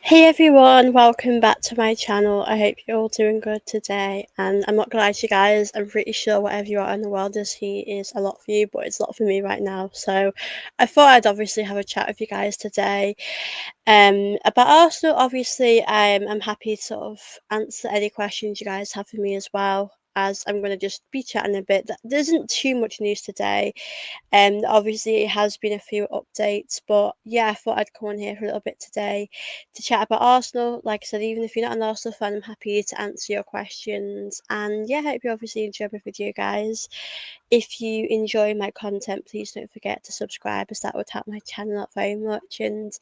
Hey everyone, welcome back to my channel. I hope you're all doing good today. And I'm not gonna lie to you guys, I'm pretty sure whatever you are in the world this heat is a lot for you, but it's a lot for me right now. So I thought I'd obviously have a chat with you guys today. About Arsenal, obviously, I'm happy to sort of answer any questions you guys have for me as well. As I'm going to just be chatting a bit. There isn't too much news today. Obviously, it has been a few updates, but yeah, I thought I'd come on here for a little bit today to chat about Arsenal. Like I said, even if you're not an Arsenal fan, I'm happy to answer your questions. And yeah, I hope you obviously enjoy my video, guys. If you enjoy my content, please don't forget to subscribe, as that would help my channel out very much. And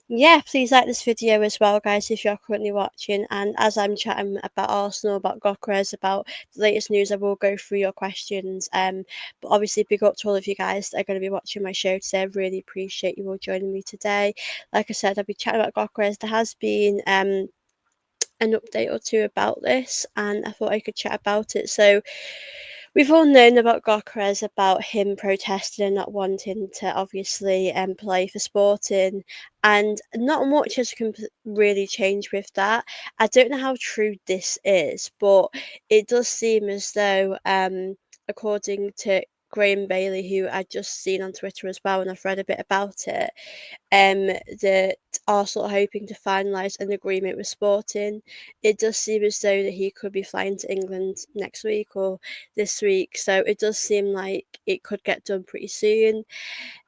yeah, please like this video as well, guys, if you're currently watching. And as I'm chatting about Arsenal, about Gyokeras, about the latest news, I will go through your questions. But obviously, big up to all of you guys that are going to be watching my show today. I really appreciate you all joining me today. Like I said, I'll be chatting about Gyokeras. There has been an update or two about this, and I thought I could chat about it. So we've all known about Gyokeres, about him protesting and not wanting to obviously play for Sporting, and not much has really changed with that. I don't know how true this is, but it does seem as though, according to Graham Bailey, who I'd just seen on Twitter as well, and I've read a bit about it, that Arsenal are hoping to finalise an agreement with Sporting. It does seem as though that he could be flying to England next week or this week, so it does seem like it could get done pretty soon.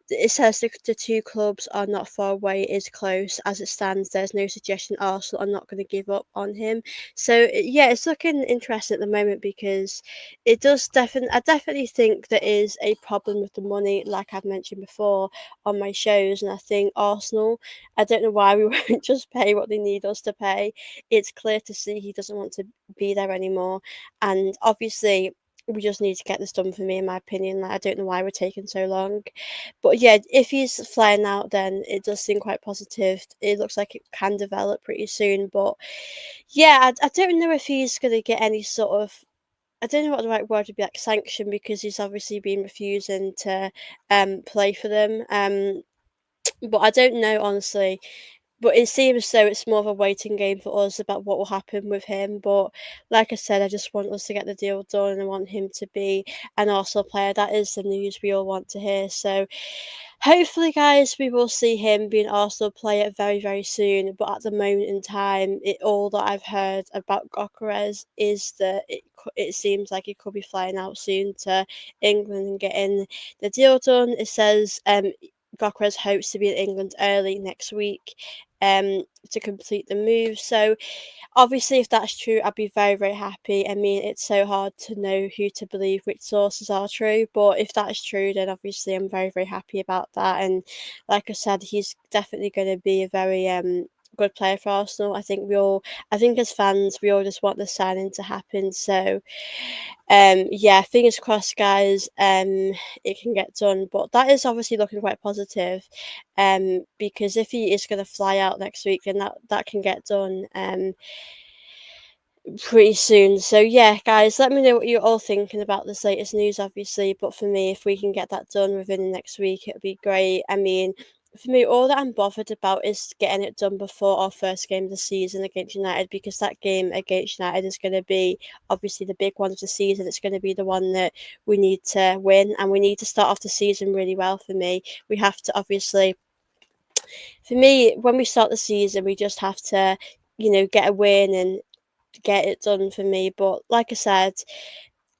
It says the two clubs are not far away, it is close. As it stands, there's no suggestion Arsenal are not going to give up on him. So yeah, it's looking interesting at the moment because it does definitely. I definitely think there is a problem with the money, like I've mentioned before on my shows, and I think Arsenal. I don't know why we won't just pay what they need us to pay. It's clear to see he doesn't want to be there anymore, and obviously we just need to get this done for me, in my opinion. Like, I don't know why we're taking so long. But yeah, if he's flying out, then it does seem quite positive. It looks like it can develop pretty soon. But yeah, I don't know if he's going to get any sort of. I don't know what the right word would be, like sanction, because he's obviously been refusing to play for them. But I don't know, honestly. But it seems as though it's more of a waiting game for us about what will happen with him. But like I said, I just want us to get the deal done, and I want him to be an Arsenal player. That is the news we all want to hear. So hopefully, guys, we will see him be an Arsenal player very, very soon. But at the moment in time, all that I've heard about Gyokeres is that it seems like he could be flying out soon to England and getting the deal done. It says Gyokeres hopes to be in England early next week to complete the move. So obviously, if that's true, I'd be very, very happy. I mean, it's so hard to know who to believe, which sources are true. But if that's true, then obviously I'm very, very happy about that. And like I said, he's definitely going to be a very good player for Arsenal. I think as fans, we all just want the signing to happen. So yeah, fingers crossed, guys. It can get done, but that is obviously looking quite positive. Because if he is going to fly out next week, then that can get done. Pretty soon. So yeah, guys, let me know what you're all thinking about this latest news, obviously. But for me, if we can get that done within the next week, it'll be great. I mean, for me, all that I'm bothered about is getting it done before our first game of the season against United, because that game against United is going to be obviously the big one of the season. It's going to be the one that we need to win, and we need to start off the season really well. For me, we have to obviously. For me, when we start the season, we just have to, get a win and get it done for me. But like I said,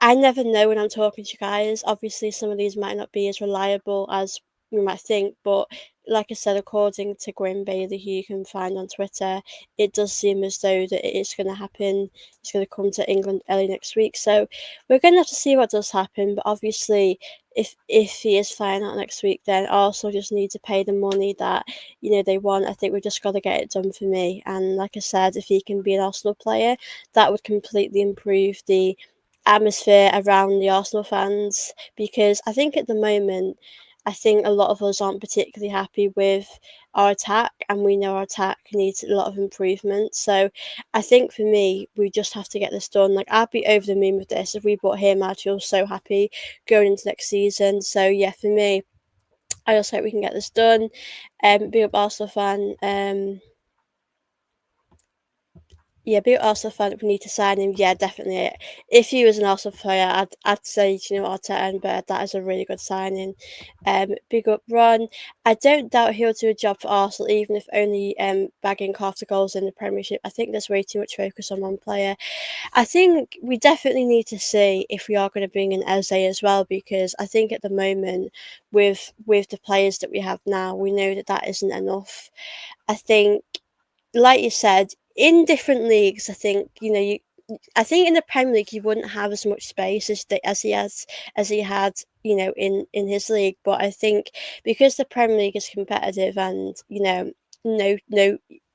I never know when I'm talking to you guys. Obviously, some of these might not be as reliable as you might think, but like I said, according to Graham Bailey, who you can find on Twitter, it does seem as though that it is going to happen. It's going to come to England early next week. So we're going to have to see what does happen. But obviously, if he is flying out next week, then Arsenal just need to pay the money that they want. I think we've just got to get it done for me. And like I said, if he can be an Arsenal player, that would completely improve the atmosphere around the Arsenal fans, because I think at the moment, I think a lot of us aren't particularly happy with our attack, and we know our attack needs a lot of improvement. So I think for me, we just have to get this done. Like, I'd be over the moon with this. If we bought him, I'd feel so happy going into next season. So yeah, for me, I just hope we can get this done. Be a Arsenal fan. Yeah, big Arsenal fan, we need to sign him. Yeah, definitely. If he was an Arsenal player, I'd say, you know, Arteta and Bird, that is a really good signing. Big up Ron. I don't doubt he'll do a job for Arsenal, even if only bagging half the goals in the Premiership. I think there's way too much focus on one player. I think we definitely need to see if we are going to bring in Eze as well, because I think at the moment, with the players that we have now, we know that that isn't enough. I think, like you said, in different leagues, I think, you know, I think in the Premier League he wouldn't have as much space as he had, you know, in his league. But I think because the Premier League is competitive, and you know,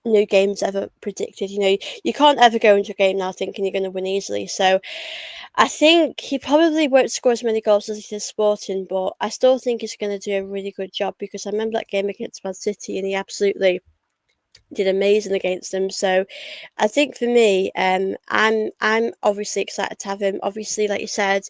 no games ever predicted. You know, you can't ever go into a game now thinking you're going to win easily. So I think he probably won't score as many goals as he did Sporting, but I still think he's going to do a really good job, because I remember that game against Man City and he absolutely did amazing against them. So I think for me, I'm obviously excited to have him. Obviously, like you said,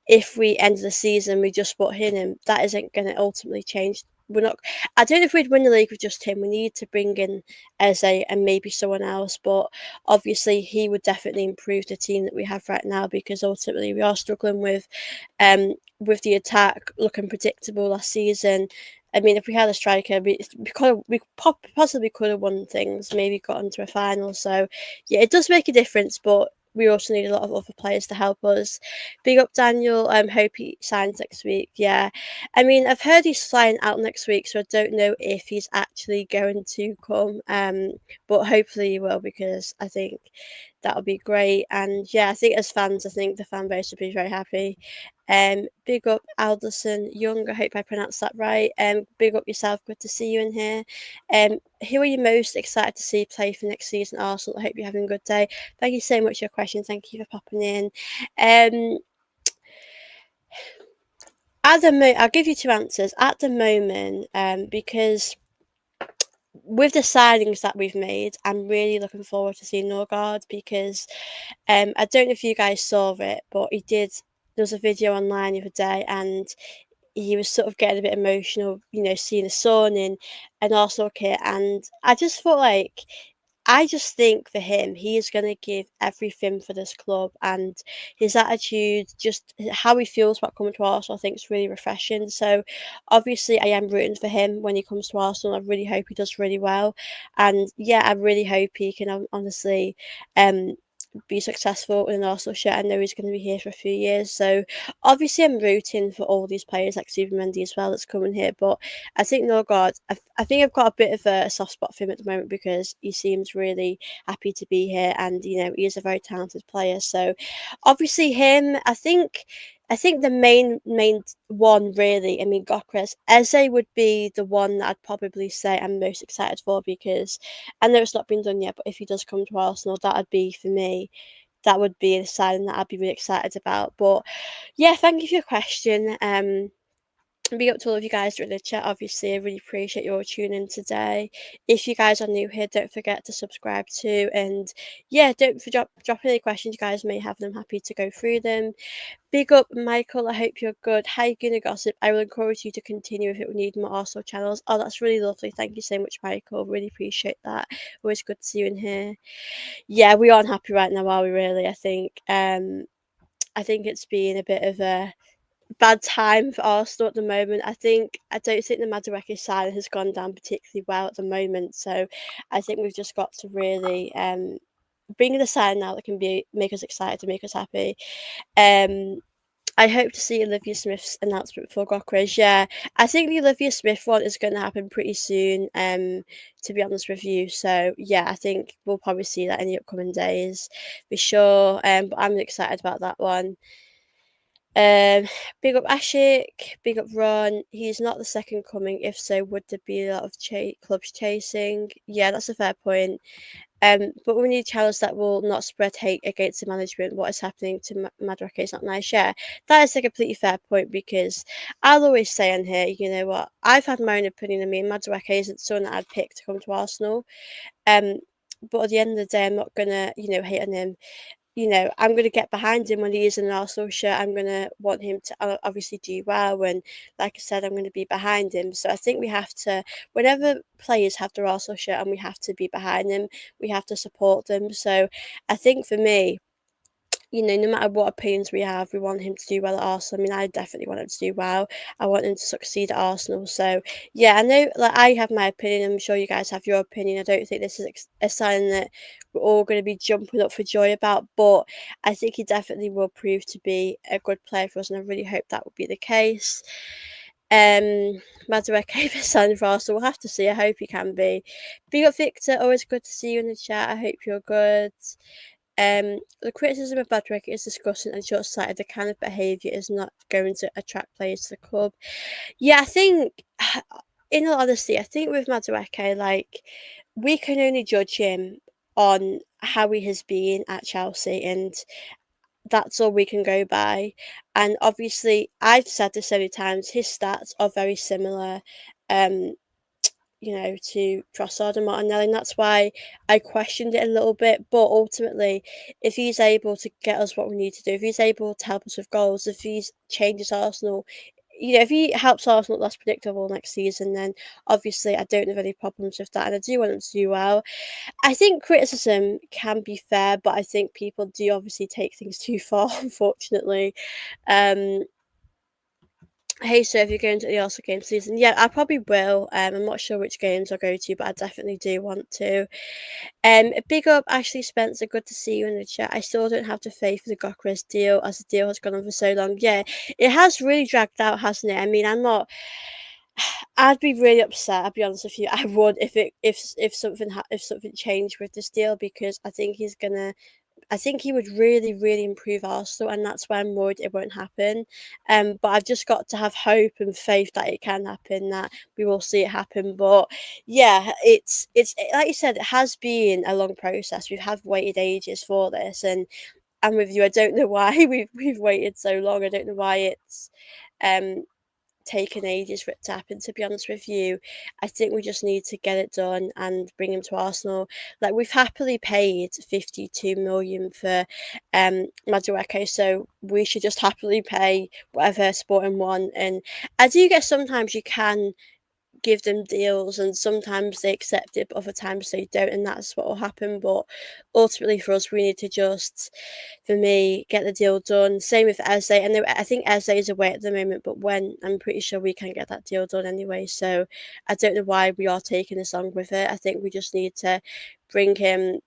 if we end the season we just put him in, that isn't going to ultimately change. We're not. I don't know if we'd win the league with just him. We need to bring in Eze and maybe someone else. But obviously, he would definitely improve the team that we have right now, because ultimately we are struggling with the attack looking predictable last season. I mean, if we had a striker, possibly could have won things, maybe got into a final. So, yeah, it does make a difference, but we also need a lot of other players to help us. Big up Daniel. Hope he signs next week. Yeah, I mean, I've heard he's flying out next week, so I don't know if he's actually going to come. But hopefully he will, because I think that'll be great. And yeah, I think as fans, I think the fan base will be very happy. Big up Alderson Young. I hope I pronounced that right. Big up yourself. Good to see you in here. Who are you most excited to see play for next season, Arsenal? I hope you're having a good day. Thank you so much for your question. Thank you for popping in. Um, I'll give you two answers at the moment. Because with the signings that we've made, I'm really looking forward to seeing Norgard, because I don't know if you guys saw it, but he did. There was a video online the other day, and he was sort of getting a bit emotional, you know, seeing his son in an Arsenal kit, and I just think for him, he is going to give everything for this club, and his attitude, just how he feels about coming to Arsenal, I think is really refreshing. So, obviously, I am rooting for him when he comes to Arsenal. I really hope he does really well, and yeah, I really hope he can honestly, um, be successful in an Arsenal shirt. I know he's going to be here for a few years, so obviously, I'm rooting for all these players like Stephen Mendy as well that's coming here, but I think Norgard, I think I've got a bit of a soft spot for him at the moment, because he seems really happy to be here, and you know he is a very talented player. So obviously him, I think the main one really. I mean, Gyokeras, Eze would be the one that I'd probably say I'm most excited for, because I know it's not been done yet, but if he does come to Arsenal, that'd be for me. That would be a signing that I'd be really excited about. But yeah, thank you for your question. Big up to all of you guys that are in the chat. Obviously, I really appreciate your tuning today. If you guys are new here, don't forget to subscribe too. And yeah, don't forget drop any questions you guys may have. I'm happy to go through them. Big up, Michael. I hope you're good. Hi, Guna Gossip. I will encourage you to continue if it would need more Arsenal channels. Oh, that's really lovely. Thank you so much, Michael. Really appreciate that. Always good to see you in here. Yeah, we aren't happy right now, are we? Really? I think it's been a bit of a bad time for Arsenal at the moment. I don't think the Madueke side has gone down particularly well at the moment. So I think we've just got to really bring in a side now that can be make us excited to make us happy. Um I hope to see Olivia Smith's announcement for Gyokeras. Yeah, I think the Olivia Smith one is going to happen pretty soon. To be honest with you, so yeah, I think we'll probably see that in the upcoming days for sure. But I'm excited about that one. Um, Big up Ashik, big up Ron. He's not the second coming. If so, would there be a lot of clubs chasing? Yeah, that's a fair point. But we need channels that will not spread hate against the management. What is happening to Madueke is not nice. Yeah, that is a completely fair point, because I'll always say on here, you know what? I've had my own opinion. I mean, Madueke isn't someone that I'd pick to come to Arsenal. Um, but at the end of the day, I'm not gonna, you know, hate on him. I'm going to get behind him when he is in an Arsenal shirt. I'm going to want him to obviously do well. And like I said, I'm going to be behind him. So I think we have to, whenever players have their Arsenal shirt and we have to be behind them, we have to support them. So I think for me, no matter what opinions we have, we want him to do well at Arsenal. I mean, I definitely want him to do well. I want him to succeed at Arsenal. So, yeah, I know, like, I have my opinion. I'm sure you guys have your opinion. I don't think this is a sign that we're all going to be jumping up for joy about, but I think he definitely will prove to be a good player for us, and I really hope that will be the case. Madueke for signing for Arsenal. We'll have to see. I hope he can be. Big up, Victor. Always good to see you in the chat. I hope you're good. The criticism of Madueke is disgusting and short-sighted. The kind of behaviour is not going to attract players to the club. Yeah, I think, in all honesty, I think with Madueke, like, we can only judge him on how he has been at Chelsea, and that's all we can go by. And obviously, I've said this so many times, his stats are very similar. Um, to Trossard and Martinelli, and that's why I questioned it a little bit. But ultimately, if he's able to get us what we need to do, if he's able to help us with goals, if he changes Arsenal, if he helps Arsenal less predictable next season, then obviously I don't have any problems with that, and I do want him to do well. I think criticism can be fair, but I think people do obviously take things too far, unfortunately. Um, Hey, so if you're going to the Arsenal game season, yeah, I probably will. I'm not sure which games I'll go to, but I definitely do want to. Big up Ashley Spencer. Good to see you in the chat. I still don't have the faith for the Gyokeras deal, as the deal has gone on for so long. Yeah, it has really dragged out, hasn't it? I mean, I'm not. I'd be really upset. I'll be honest with you. I would if something changed with this deal, because I think he would really, really improve Arsenal, and that's why I'm worried it won't happen. But I've just got to have hope and faith that it can happen, that we will see it happen. But yeah, it's like you said, it has been a long process. We've waited ages for this, and I'm with you. I don't know why we've waited so long. I don't know why it's um taken ages for it to happen, to be honest with you. I think we just need to get it done and bring him to Arsenal. Like, we've happily paid 52 million for Madueke, so we should just happily pay whatever Sporting want. And I do guess sometimes you can give them deals, and sometimes they accept it, but other times they don't, and that's what will happen. But ultimately, for us, we need to just, for me, get the deal done. Same with Eze. And I think Eze is away at the moment, but when I'm pretty sure we can get that deal done anyway. So I don't know why we are taking this long with it. I think we just need to bring him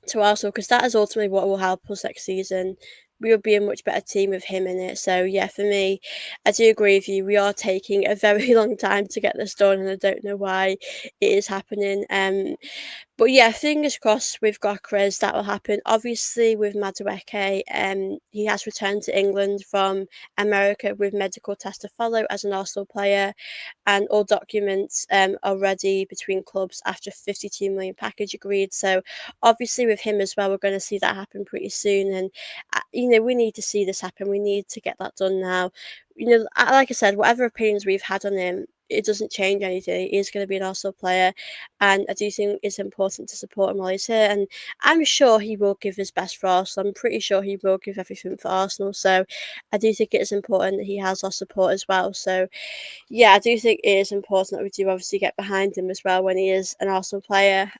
to Arsenal, because that is ultimately what will help us next season. We will be a much better team with him in it. So yeah, for me, I do agree with you. We are taking a very long time to get this done, and I don't know why it is happening. But yeah, fingers crossed with Gyokeres that will happen. Obviously, with Madueke, he has returned to England from America with medical tests to follow as an Arsenal player, and all documents are ready between clubs after 52 million package agreed. So obviously with him as well, we're going to see that happen pretty soon, and we need to see this happen. We need to get that done now. Like I said, whatever opinions we've had on him, it doesn't change anything. He's going to be an Arsenal player, and I do think it's important to support him while he's here. And I'm sure he will give his best for Arsenal. I'm pretty sure he will give everything for Arsenal. So I do think it is important that he has our support as well. So yeah, I do think it is important that we do obviously get behind him as well when he is an Arsenal player.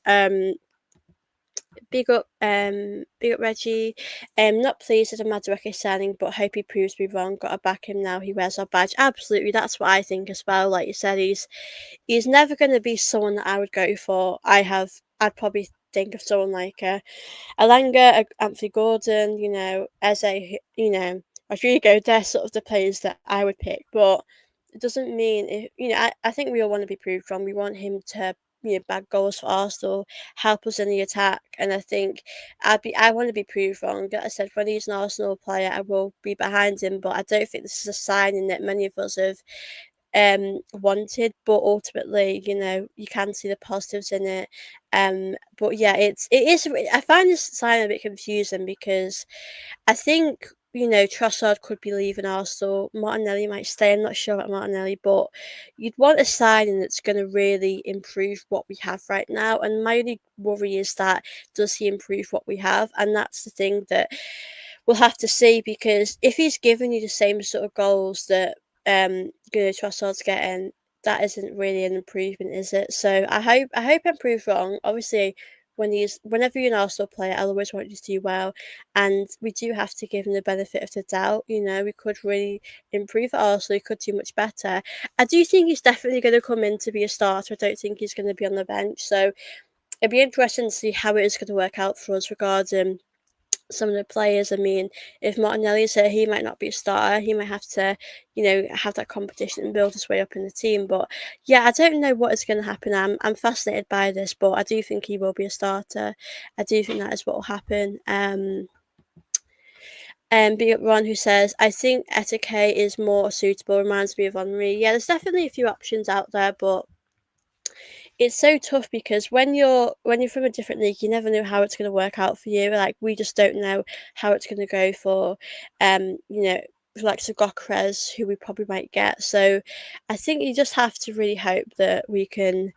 Big up Reggie. Not pleased with the Madueke signing, but hope he proves me wrong. Gotta back him now. He wears our badge. Absolutely, that's what I think as well. Like you said, he's never going to be someone that I would go for. I'd probably think of someone like Alanga, Anthony Gordon, Eze, Rodrigo. They're sort of the players that I would pick, but it doesn't mean I think we all want to be proved wrong. We want him to bag goals for Arsenal, help us in the attack, and I think I want to be proved wrong. Like I said, when he's an Arsenal player, I will be behind him, but I don't think this is a signing that many of us have wanted. But ultimately, you can see the positives in it. But yeah, it is. I find this sign a bit confusing, because I think Trossard could be leaving Arsenal. Martinelli might stay. I'm not sure about Martinelli, but you'd want a signing that's going to really improve what we have right now. And my only worry is that does he improve what we have? And that's the thing that we'll have to see, because if he's giving you the same sort of goals that Trossard's getting, that isn't really an improvement, is it? So I hope I'm proved wrong. Obviously, whenever you're an Arsenal player, I'll always want you to do well, and we do have to give him the benefit of the doubt. We could really improve at Arsenal. He could do much better. I do think he's definitely going to come in to be a starter. I don't think he's going to be on the bench. So it'd be interesting to see how it is going to work out for us regarding some of the players. I mean, if Martinelli's here, he might not be a starter. He might have to, have that competition and build his way up in the team. But yeah, I don't know what is going to happen. I'm fascinated by this, but I do think he will be a starter. I do think that is what will happen. And Big Up Ron, who says, I think Etike is more suitable, reminds me of Henri. Yeah, there's definitely a few options out there, but it's so tough because when you're from a different league, you never know how it's going to work out for you. Like, we just don't know how it's going to go for, um, you know, like Gyokeras, who we probably might get. So I think you just have to really hope that we can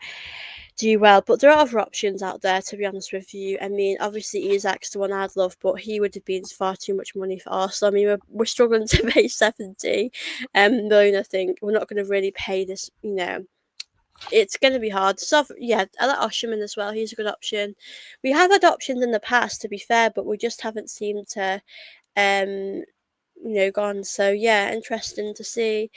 do well. But there are other options out there, to be honest with you. I mean, obviously Isak's the one I'd love, but he would have been far too much money for Arsenal. I mean, we're struggling to pay 70 million. I think we're not going to really pay this. It's going to be hard. So yeah, I like Osherman as well. He's a good option. We have had options in the past, to be fair, but we just haven't seemed to, um, gone. So yeah, interesting to see.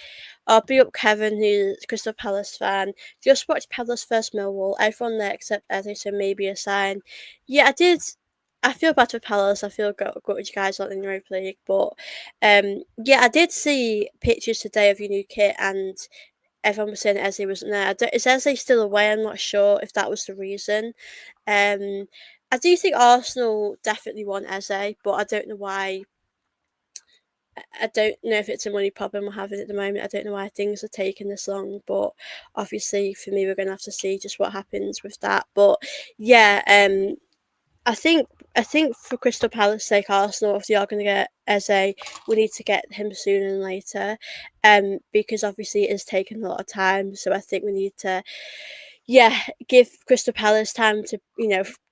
I'll be up Kevin, who's a Crystal Palace fan. Just watched Palace first Millwall. Everyone there except Eddie, so maybe a sign. Yeah, I did. I feel bad for Palace. I feel good you guys aren't in the Europa League, but yeah, I did see pictures today of your new kit, and everyone was saying Eze wasn't there. Is Eze still away? I'm not sure if that was the reason. Um, I do think Arsenal definitely want Eze, but I don't know why. I don't know if it's a money problem we're having at the moment. I don't know why things are taking this long, but obviously for me, we're going to have to see just what happens with that. But yeah, I think for Crystal Palace sake, Arsenal, if they are going to get Eze, we need to get him sooner than later, because obviously it is taking a lot of time. So I think we need to, yeah, give Crystal Palace time to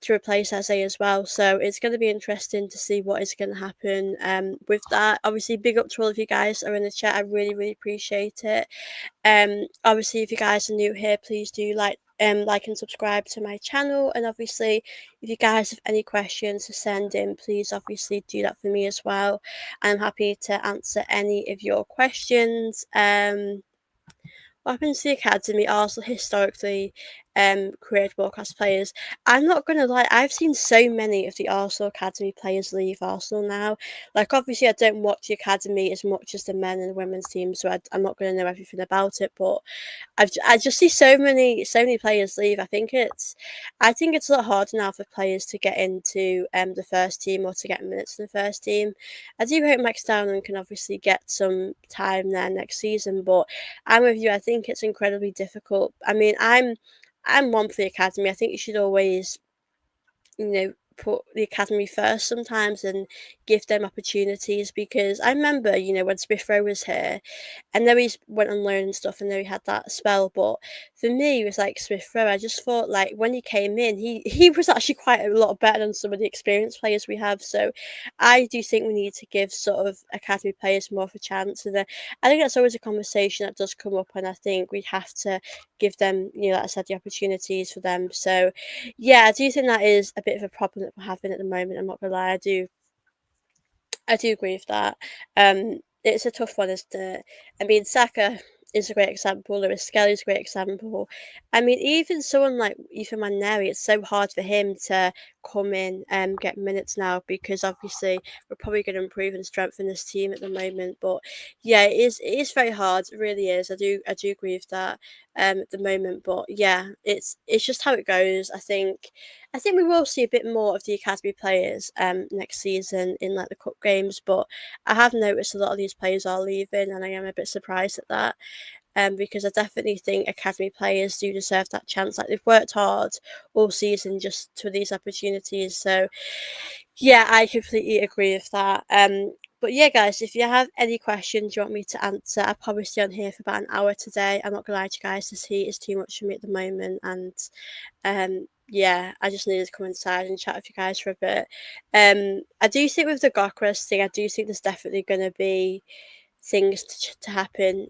to replace Eze as well. So it's going to be interesting to see what is going to happen with that. Obviously, big up to all of you guys that are in the chat. I really really appreciate it. Obviously, if you guys are new here, please do like and subscribe to my channel. And obviously, if you guys have any questions to send in, please obviously do that for me as well. I'm happy to answer any of your questions. What happens to the academy? Arsenal historically created world class players. I'm not gonna lie, I've seen so many of the Arsenal academy players leave Arsenal now. Like, obviously I don't watch the academy as much as the men and the women's team, so I'm not gonna know everything about it, but I just see so many players leave. I think it's a lot harder now for players to get into the first team or to get minutes in the first team. I do hope Max Downing can obviously get some time there next season, but I'm with you. I think it's incredibly difficult. I mean, I'm one for the academy. I think you should always, put the academy first sometimes and give them opportunities, because I remember, when Smith Rowe was here, I know he's went on loan and stuff, and know he had that spell, but for me, it was like Smith Rowe. I just thought, like, when he came in, he was actually quite a lot better than some of the experienced players we have. So I do think we need to give sort of academy players more of a chance, and I think that's always a conversation that does come up, and I think we have to give them, like I said, the opportunities for them. So yeah, I do think that is a bit of a problem that we're having at the moment. I'm not gonna lie, I do agree with that. It's a tough one, isn't it? I mean, Saka is a great example. Lewis Skelly's a great example. I mean, even someone like Ethan Maneri, it's so hard for him to come in and get minutes now, because obviously we're probably going to improve and strengthen this team at the moment. But yeah, it is very hard. It really is. I do agree with that at the moment. But yeah, it's just how it goes. I think we will see a bit more of the academy players next season in like the cup games, but I have noticed a lot of these players are leaving, and I am a bit surprised at that. Because I definitely think academy players do deserve that chance. Like, they've worked hard all season just for these opportunities. So yeah, I completely agree with that. But yeah, guys, if you have any questions you want me to answer, I'll probably stay on here for about an hour today. I'm not gonna lie to you guys, this heat is too much for me at the moment, and yeah, I just needed to come inside and chat with you guys for a bit. I do think with the Gyokeras thing, I do think there's definitely gonna be things to happen.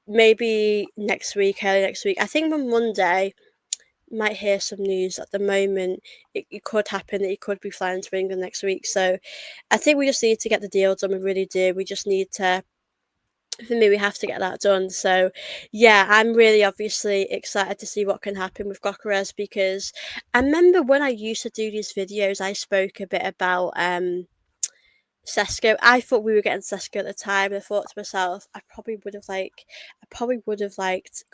Maybe next week, early next week. I think on Monday might hear some news. At the moment, it could happen that he could be flying to England next week. So I think we just need to get the deal done. We really do. We just need to. For me, we have to get that done. So, yeah, I'm really obviously excited to see what can happen with Gyokeres because I remember when I used to do these videos, I spoke a bit about Sesko. I thought we were getting Sesko at the time. And I thought to myself, I probably would have liked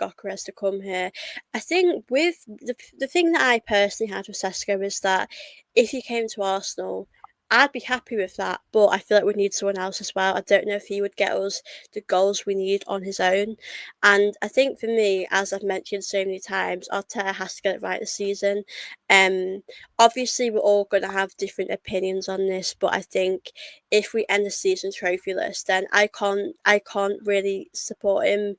Gyokeres to come here. I think with the thing that I personally had with Sesko is that if he came to Arsenal, I'd be happy with that. But I feel like we need someone else as well. I don't know if he would get us the goals we need on his own. And I think for me, as I've mentioned so many times, Arteta has to get it right this season. Um, Obviously we're all going to have different opinions on this, but I think if we end the season trophyless, then I can't really support him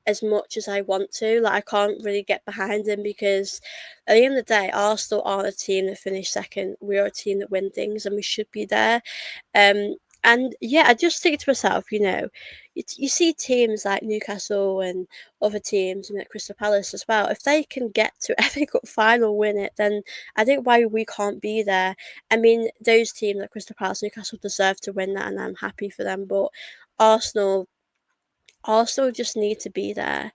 as much as I want to. Like I can't really get behind him because at the end of the day, Arsenal aren't a team that finish second. We are a team that win things, and we should be there. Um, and yeah, I just think to myself, you see teams like Newcastle and other teams, like Crystal Palace as well. If they can get to FA Cup final, win it, then I think why we can't be there. I mean, those teams like Crystal Palace, Newcastle deserve to win that, and I'm happy for them. But Arsenal also just need to be there,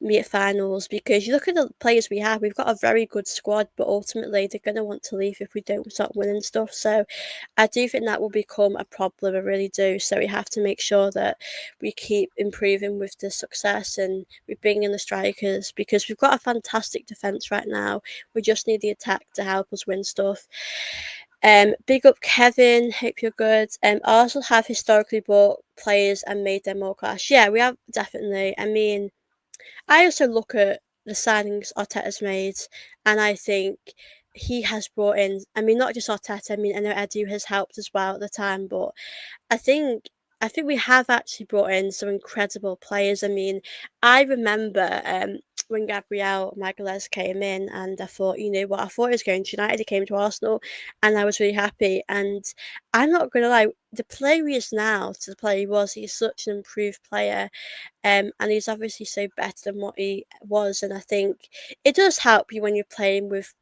be at finals, because you look at the players we have, we've got a very good squad, but ultimately they're going to want to leave if we don't start winning stuff. So I do think that will become a problem, I really do. So we have to make sure that we keep improving with the success and we bring in the strikers because we've got a fantastic defence right now. We just need the attack to help us win stuff. Big up Kevin, hope you're good. Arsenal have historically bought players and made them more class. Yeah, we have definitely. I mean, I also look at the signings Arteta's made, and I think he has brought in. I mean, not just Arteta. I mean, I know Edu has helped as well at the time, but I think I think we have actually brought in some incredible players. I mean, I remember when Gabriel Magalhaes came in, and I thought, you know what, I thought he was going to United. He came to Arsenal, and I was really happy. And I'm not gonna lie, the player he is now to the player he was, he's such an improved player. And he's obviously so better than what he was. And I think it does help you when you're playing with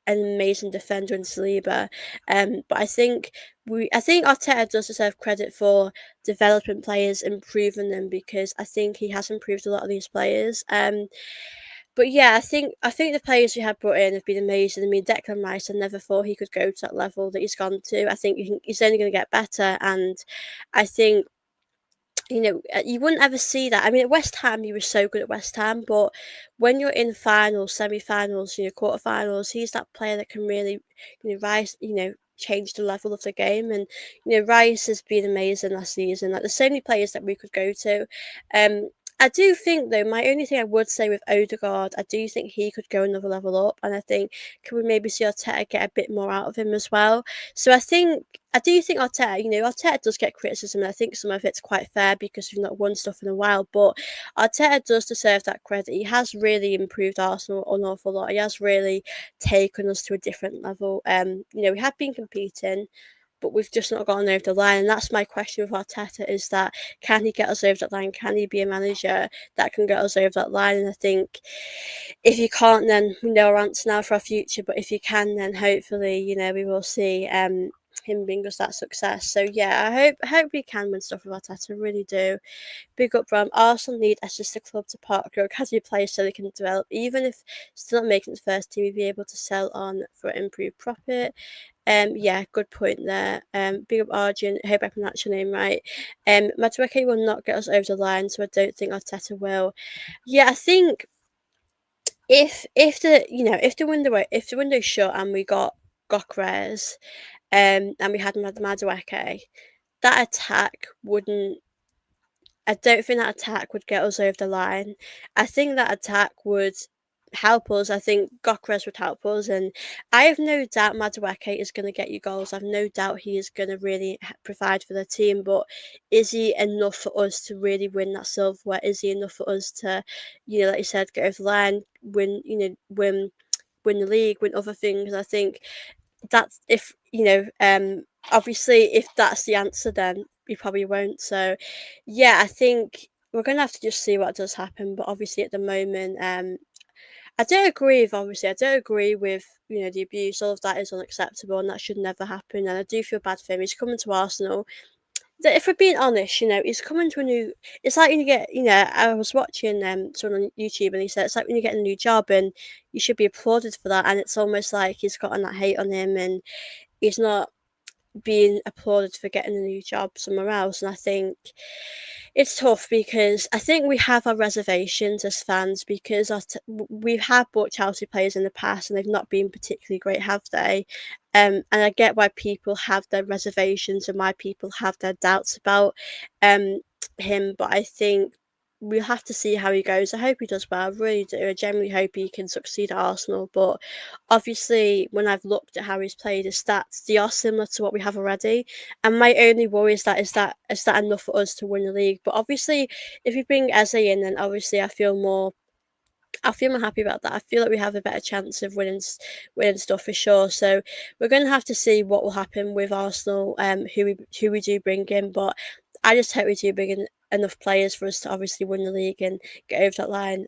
an amazing defender in Saliba. But I think Arteta does deserve credit for developing players, improving them because I think he has improved a lot of these players. But yeah, I think the players we have brought in have been amazing. I mean, Declan Rice, I never thought he could go to that level that he's gone to. I think he's only going to get better, and I think you wouldn't ever see that. I mean, at West Ham, he was so good at West Ham, but when you're in finals, semi-finals, quarterfinals, he's that player that can really, rise, change the level of the game. And Rice has been amazing last season. Like, there's so many players that we could go to. I do think though, my only thing I would say with Odegaard, I do think he could go another level up, and I think can we maybe see Arteta get a bit more out of him as well. So I do think Arteta, Arteta does get criticism, and I think some of it's quite fair because we've not won stuff in a while. But Arteta does deserve that credit. He has really improved Arsenal an awful lot. He has really taken us to a different level. We have been competing, but we've just not gotten over the line. And that's my question with Arteta is that can he get us over that line? Can he be a manager that can get us over that line? And I think if you can't, then we know our answer now for our future. But if you can, then hopefully, we will see him bring us that success. So yeah, I hope we can win stuff with Arteta. I really do. Big up from Arsenal need a sister club to partner academy players so they can develop. Even if still not making the first team, we'll be able to sell on for improved profit. Yeah, good point there. Big up Arjun. I hope I pronounced your name right. Madueke will not get us over the line, so I don't think Arteta will. Yeah, I think if the window's shut and we got Gyokeres, and we had Madueke, that attack wouldn't. I don't think that attack would get us over the line. I think that attack would help us. I think Gyokeras would help us, and I have no doubt Madueke is going to get you goals. I've no doubt he is going to really provide for the team. But is he enough for us to really win that silverware? Is he enough for us to, like you said, get over the line, win, win the league, win other things? I think that's if obviously if that's the answer, then we probably won't. So yeah, I think we're gonna have to just see what does happen. But obviously at the moment, I don't agree with the abuse. All of that is unacceptable, and that should never happen. And I do feel bad for him. He's coming to Arsenal. If we're being honest, he's coming to a new. It's like when you get, I was watching someone on YouTube, and he said it's like when you get a new job, and you should be applauded for that. And it's almost like he's gotten that hate on him, and he's not being applauded for getting a new job somewhere else. And I think it's tough because I think we have our reservations as fans because we have bought Chelsea players in the past and they've not been particularly great, have they? And I get why people have their reservations and why people have their doubts about um, him, but I think we'll have to see how he goes. I hope he does well. I really do. I genuinely hope he can succeed at Arsenal. But obviously, when I've looked at how he's played, his stats, they are similar to what we have already. And my only worry is that enough for us to win the league? But obviously, if you bring Eze in, then obviously I feel more happy about that. I feel like we have a better chance of winning stuff for sure. So we're going to have to see what will happen with Arsenal, who we do bring in. But I just hope we do bring in enough players for us to obviously win the league and get over that line.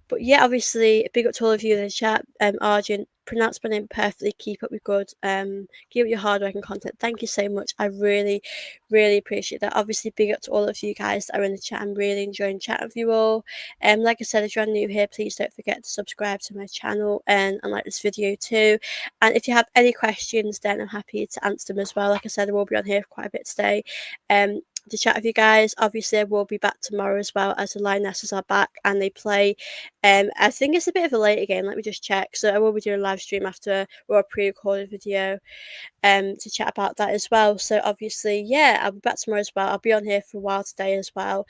But yeah, obviously, big up to all of you in the chat. Arjun, pronounce my name perfectly. Keep up with good. Keep up your hard work and content. Thank you so much. I really, really appreciate that. Obviously, big up to all of you guys that are in the chat. I'm really enjoying chatting with you all. Like I said, if you're new here, please don't forget to subscribe to my channel and like this video too. And if you have any questions, then I'm happy to answer them as well. Like I said, I will be on here for quite a bit today. To chat with you guys. Obviously, I will be back tomorrow as well as the Lionesses are back and they play. I think it's a bit of a later game. Let me just check. So I will be doing a live stream after or a pre-recorded video to chat about that as well. So obviously, yeah, I'll be back tomorrow as well. I'll be on here for a while today as well.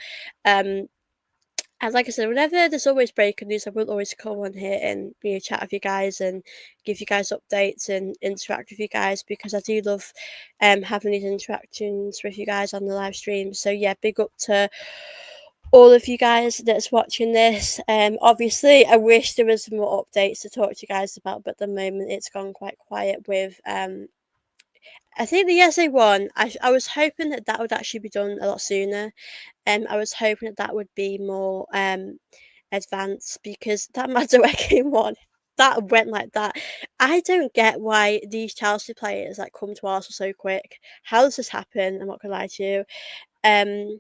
And like I said, whenever there's always breaking news, I will always come on here and chat with you guys and give you guys updates and interact with you guys because I do love having these interactions with you guys on the live stream. So yeah, big up to all of you guys that's watching this. Obviously, I wish there was more updates to talk to you guys about, but at the moment it's gone quite quiet with I think the essay one. I was hoping that would actually be done a lot sooner. I was hoping that would be more advanced because that Madueke one that went like that. I don't get why these Chelsea players like come to Arsenal so quick. How does this happen? I'm not gonna lie to you. Um,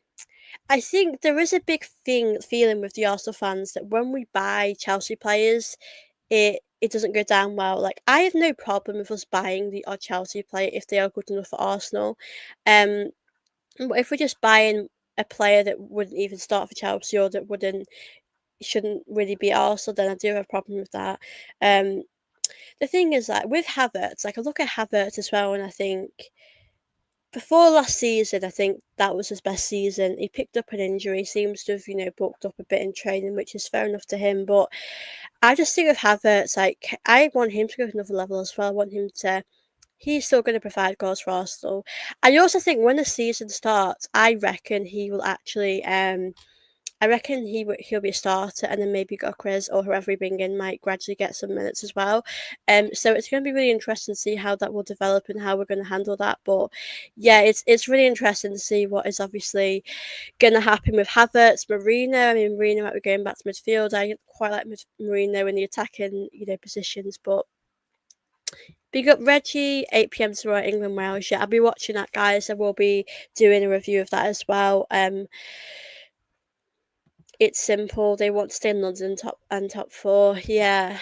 I think there is a big feeling with the Arsenal fans that when we buy Chelsea players, it doesn't go down well. Like I have no problem with us buying the odd Chelsea player if they are good enough for Arsenal. Um, but if we're just buying a player that wouldn't even start for Chelsea or that shouldn't really be Arsenal, then I do have a problem with that. Um, the thing is that with Havertz, like I look at Havertz as well, and I think before last season, I think that was his best season. He picked up an injury, seems to have, bulked up a bit in training, which is fair enough to him. But I just think with Havertz, like, I want him to go to another level as well. I want him to. He's still going to provide goals for Arsenal. I also think when the season starts, I reckon he will actually I reckon he'll be a starter, and then maybe Gyokeres or whoever we bring in might gradually get some minutes as well. So it's going to be really interesting to see how that will develop and how we're going to handle that. But yeah, it's really interesting to see what is obviously going to happen with Havertz, Marino. I mean, Marino might be going back to midfield. I quite like Marino in the attacking positions, but. Big up Reggie, 8 p.m. tomorrow, England Wales. Yeah, I'll be watching that, guys. I will be doing a review of that as well. It's simple. They want to stay in London top four. Yeah.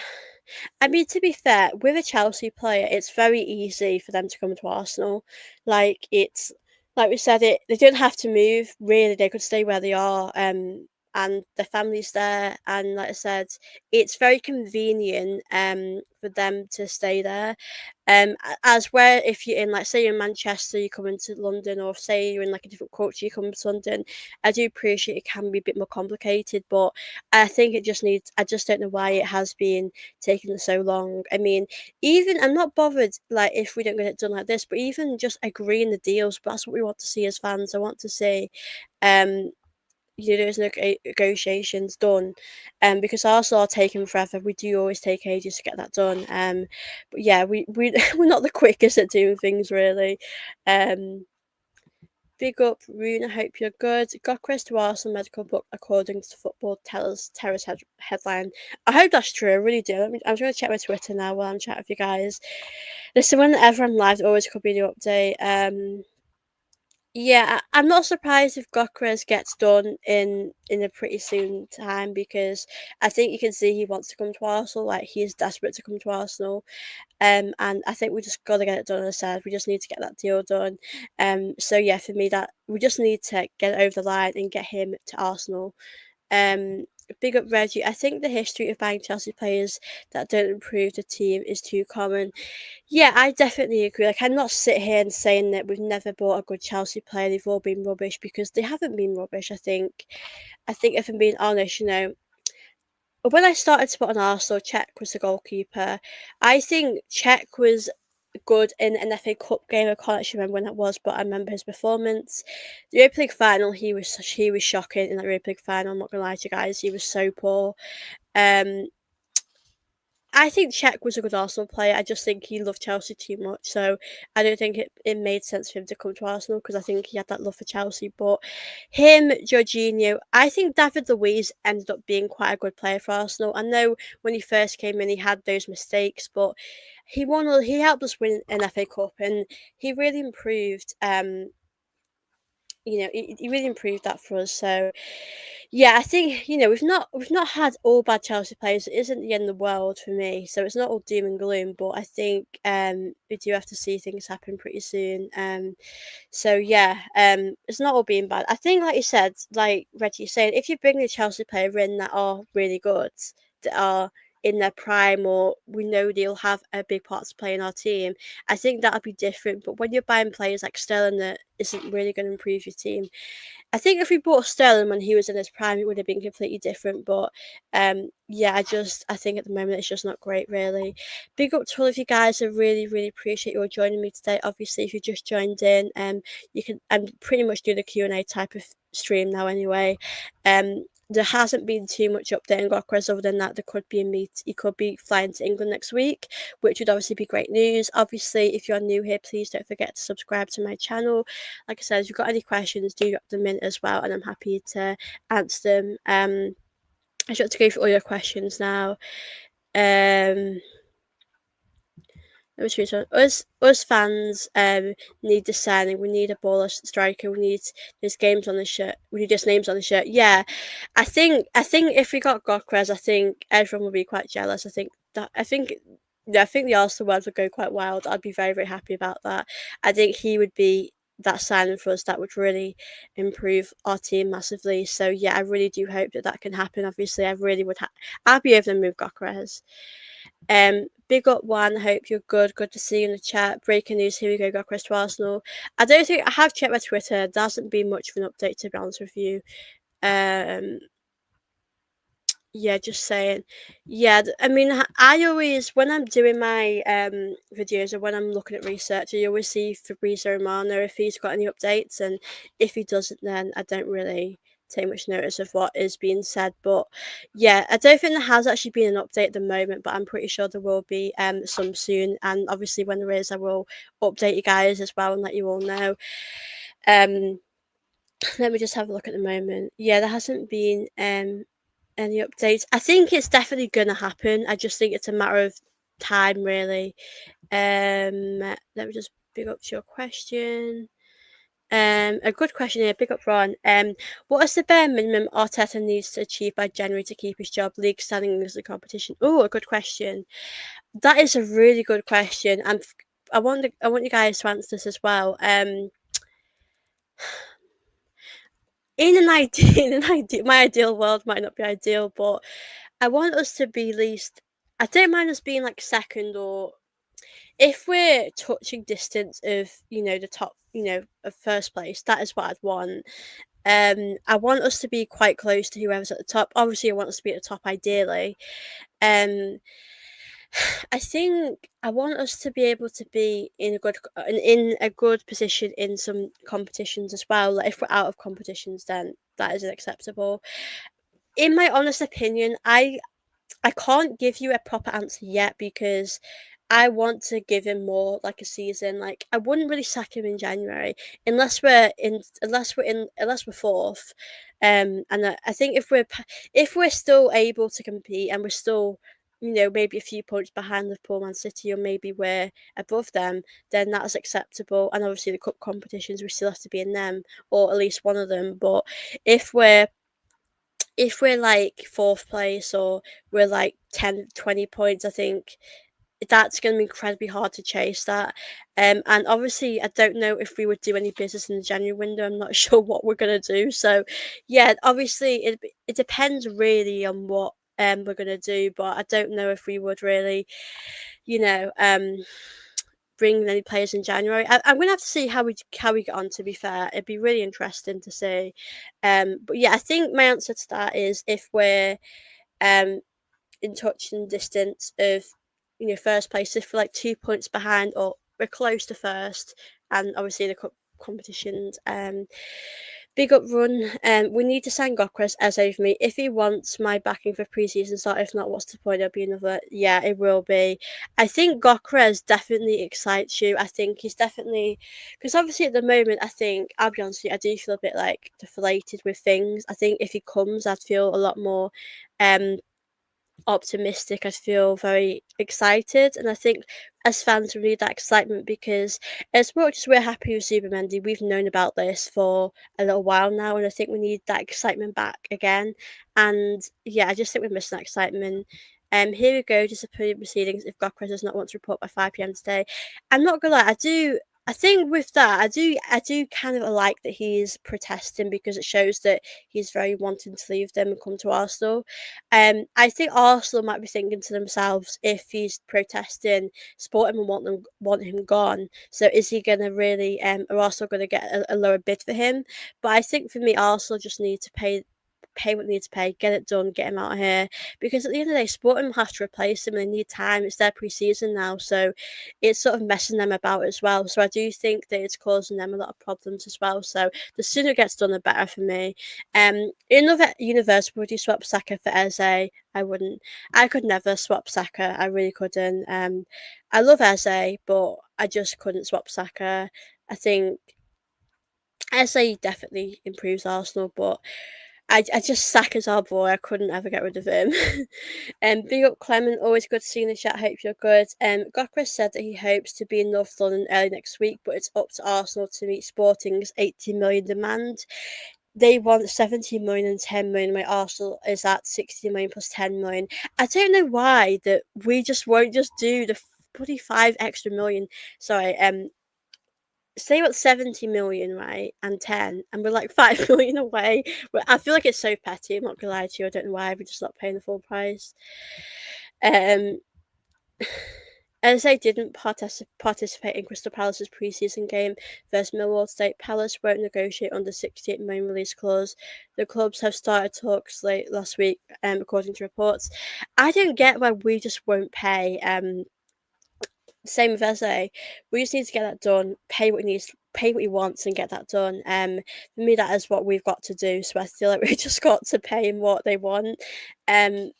I mean, to be fair, with a Chelsea player, it's very easy for them to come to Arsenal. Like it's like we said, they don't have to move. Really, they could stay where they are. and the family's there, and like I said, it's very convenient for them to stay there. As where if you're in, like, say you're in Manchester, you come into London, or say you're in like a different culture, you come to London. I do appreciate it can be a bit more complicated, but I think it just needs. I just don't know why it has been taking so long. I mean, even I'm not bothered like if we don't get it done like this, but even just agreeing the deals, but that's what we want to see as fans. I want to see, um, there's negotiations done, because Arsenal are taking forever. We do always take ages to get that done. But yeah, we we're not the quickest at doing things really. Um, Big up, Rune. I hope you're good. Gyokeras to Arsenal medical book according to Football Terrace headline. I hope that's true. I really do. I'm just gonna check my Twitter now while I'm chatting with you guys. Listen, whenever I'm live, there always could be a new update. Yeah, I'm not surprised if Gyokeres gets done in a pretty soon time, because I think you can see he wants to come to Arsenal. Like, he is desperate to come to Arsenal. And I think we just got to get it done. As I said, we just need to get that deal done. So yeah, for me, that we just need to get it over the line and get him to Arsenal. Um, Big up Reggie. I think the history of buying Chelsea players that don't improve the team is too common. Yeah, I definitely agree. Like, I'm not sit here and saying that we've never bought a good Chelsea player. They've all been rubbish, because they haven't been rubbish. I think if I'm being honest, when I started to put on Arsenal, Czech was the goalkeeper. I think Czech was good in an FA Cup game. I can't actually remember when that was, but I remember his performance. The Europa League final, he was shocking in that Europa League final. I'm not gonna lie to you guys, he was so poor. Um, I think Czech was a good Arsenal player. I just think he loved Chelsea too much. So I don't think it made sense for him to come to Arsenal, because I think he had that love for Chelsea. But him, Jorginho, I think David Luiz ended up being quite a good player for Arsenal. I know when he first came in, he had those mistakes, but he helped us win an FA Cup, and he really improved. He really improved that for us. So yeah, I think we've not had all bad Chelsea players. It isn't the end of the world for me, so it's not all doom and gloom. But I think we do have to see things happen pretty soon. So yeah, it's not all being bad. I think, like you said, like Reggie saying, if you bring a Chelsea player in that are really good, that are in their prime, or we know they'll have a big part to play in our team, I think that'll be different. But when you're buying players like Sterling that isn't really going to improve your team, I think if we bought Sterling when he was in his prime, it would have been completely different. But yeah, I think at the moment it's just not great, really. Big up to all of you guys. I really, really appreciate you all joining me today. Obviously, if you just joined in, you can pretty much do the Q&A type of stream now anyway. There hasn't been too much update on Gyokeres other than that there could be a meet. He could be flying to England next week, which would obviously be great news. Obviously, if you're new here, please don't forget to subscribe to my channel. Like I said, if you've got any questions, do drop them in as well, and I'm happy to answer them. I just have to go through all your questions now. Um, Let me choose one. Us fans need the signing. We need a baller striker. We need his games on the shirt. We need his names on the shirt. Yeah, I think if we got Gyokeres, I think everyone would be quite jealous. I think the Arsenal world would go quite wild. I'd be very, very happy about that. I think he would be that signing for us that would really improve our team massively. So yeah, I really do hope that that can happen. Obviously, I really would. I'd be over the move, Gyokeres. Big up one. Hope you're good. Good to see you in the chat. Breaking news. Here we go. Got Chris to Arsenal. I don't think I have checked my Twitter. There hasn't been much of an update, to be honest with you. Um, yeah, just saying. Yeah, I mean, I always, when I'm doing my videos, or when I'm looking at research, I always see Fabrizio Romano if he's got any updates, and if he doesn't, then I don't really take much notice of what is being said. But yeah, I don't think there has actually been an update at the moment, but I'm pretty sure there will be some soon. And obviously, when there is, I will update you guys as well and let you all know. Um, Let me just have a look at the moment. Yeah, there hasn't been any updates. I think it's definitely gonna happen. I just think it's a matter of time, really. Let me just pick up to your question. A good question here. Pick up Ron. What is the bare minimum Arteta needs to achieve by January to keep his job? League standing as the competition. Oh, a good question. That is a really good question, and I want you guys to answer this as well. in an idea, my ideal world might not be ideal, but I want us to be least. I don't mind us being like second, or if we're touching distance of the top, of first place, that is what I'd want. I want us to be quite close to whoever's at the top. Obviously, I want us to be at the top ideally. Um, I think I want us to be able to be in a good position in some competitions as well. Like if we're out of competitions, then that isn't acceptable. In my honest opinion, I can't give you a proper answer yet because I want to give him more like a season. Like I wouldn't really sack him in January unless we're fourth. And I think if we're still able to compete and we're still maybe a few points behind Liverpool, Man City, or maybe we're above them, then that's acceptable. And obviously the cup competitions we still have to be in them, or at least one of them. But if we're like fourth place, or we're like 10, 20 points, I think that's going to be incredibly hard to chase that. And obviously, I don't know if we would do any business in the January window. I'm not sure what we're going to do. So, yeah, obviously, it depends really on what we're going to do. But I don't know if we would really, you know, bring any players in January. I'm going to have to see how we get on. To be fair, it'd be really interesting to see. But yeah, I think my answer to that is if we're um in touch and distance of first place, if we're like 2 points behind or we're close to first, and obviously the competitions big up run. We need to sign Gyokeras as over me if he wants my backing for preseason start. If not, what's the point? It'll be another. Yeah, it will be. I think Gyokeras definitely excites you. I think he's definitely, because obviously at the moment, I think I'll be honest with you, I do feel a bit like deflated with things. I think if he comes, I'd feel a lot more um optimistic. I feel very excited, and I think as fans we need that excitement because as much as we're happy with Zubimendi, we've known about this for a little while now, and I think we need that excitement back again. And yeah, I just think we're missing that excitement. Here we go, disciplinary proceedings if Gokras does not want to report by 5 p.m. today. I'm not gonna lie, I think with that, I do kind of like that he's protesting because it shows that he's very wanting to leave them and come to Arsenal. I think Arsenal might be thinking to themselves, if he's protesting, Sporting will want him gone. So is he going to really? Are Arsenal going to get a lower bid for him? But I think for me, Arsenal just need to pay what they need to pay, get it done, get him out of here. Because at the end of the day, Sporting will have to replace him and they need time. It's their pre-season now, so it's sort of messing them about as well. So I do think that it's causing them a lot of problems as well. So the sooner it gets done, the better for me. In another universe, would you swap Saka for Eze? I wouldn't. I could never swap Saka. I really couldn't. I love Eze, but I just couldn't swap Saka. I think Eze definitely improves Arsenal, but I just Saka's our boy. I couldn't ever get rid of him. Big up Clement, always good to see you in the chat. Hope you're good. Gokras said that he hopes to be in North London early next week, but it's up to Arsenal to meet Sporting's 80 million demand. They want 70 million and 10 million, where Arsenal is at 60 million plus 10 million. I don't know why that we just won't just do the bloody 5 extra million. Sorry, say what 70 million, right? And 10, and we're like 5 million away. But I feel like it's so petty, I'm not gonna lie to you. I don't know why we're just not paying the full price. Um As they didn't participate in Crystal Palace's pre-season game versus Millwall State, Palace won't negotiate under 68 million release clause. The clubs have started talks late last week, according to reports. I don't get why we just won't pay same with Eze. We just need to get that done, pay what he needs, pay what he wants, and get that done. For me, that is what we've got to do. So I feel like we just got to pay him what they want.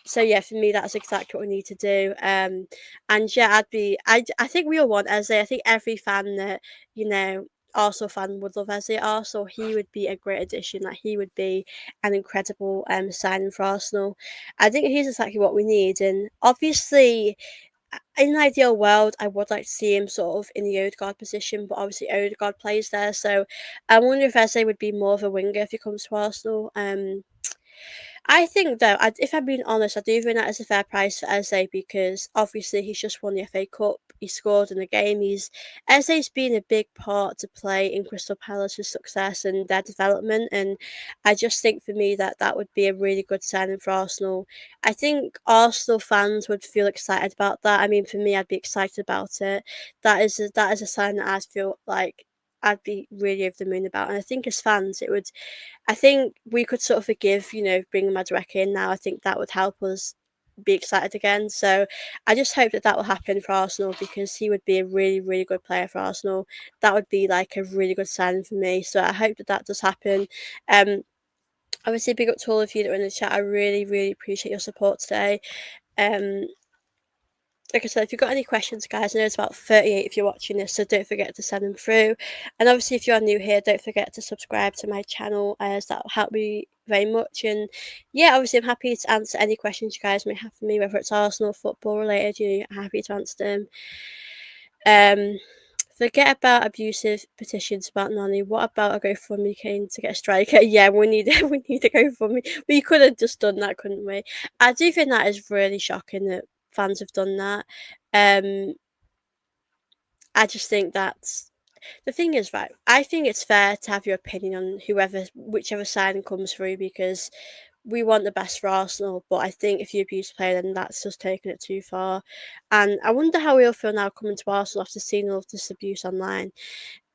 So yeah, for me, that's exactly what we need to do. And yeah, I think we all want Eze. I think every fan that Arsenal fan would love Eze at Arsenal. He would be a great addition. Like he would be an incredible signing for Arsenal. I think he's exactly what we need. And obviously, in an ideal world, I would like to see him sort of in the Odegaard position, but obviously Odegaard plays there, so I wonder if Eze would be more of a winger if he comes to Arsenal. I think though, if I'm being honest, I do think that is a fair price for Eze because obviously he's just won the FA Cup. He scored in the game. Eze's been a big part to play in Crystal Palace's success and their development. And I just think for me that that would be a really good signing for Arsenal. I think Arsenal fans would feel excited about that. I mean, for me, I'd be excited about it. That is a sign that I feel like I'd be really over the moon about. And I think as fans, it would. I think we could sort of forgive, bringing Madueke in now. I think that would help us be excited again. So I just hope that that will happen for Arsenal because he would be a really, really good player for Arsenal. That would be like a really good signing for me. So I hope that that does happen. Um, Obviously, big up to all of you that were in the chat. I really, really appreciate your support today. Um, like I said, if you've got any questions, guys, I know it's about 38 if you're watching this, so don't forget to send them through. And obviously, if you are new here, don't forget to subscribe to my channel, as that will help me very much. And yeah, obviously, I'm happy to answer any questions you guys may have for me, whether it's Arsenal, football related, I'm happy to answer them. Um, Forget about abusive petitions about Nani. What about a GoFundMe Kane to get a striker? Yeah, we need we need a GoFundMe. We could have just done that, couldn't we? I do think that is really shocking that fans have done that. Um, I just think that's the thing is, right. I think it's fair to have your opinion on whichever signing comes through because we want the best for Arsenal. But I think if you abuse a player, then that's just taking it too far. And I wonder how we'll feel now coming to Arsenal after seeing all of this abuse online.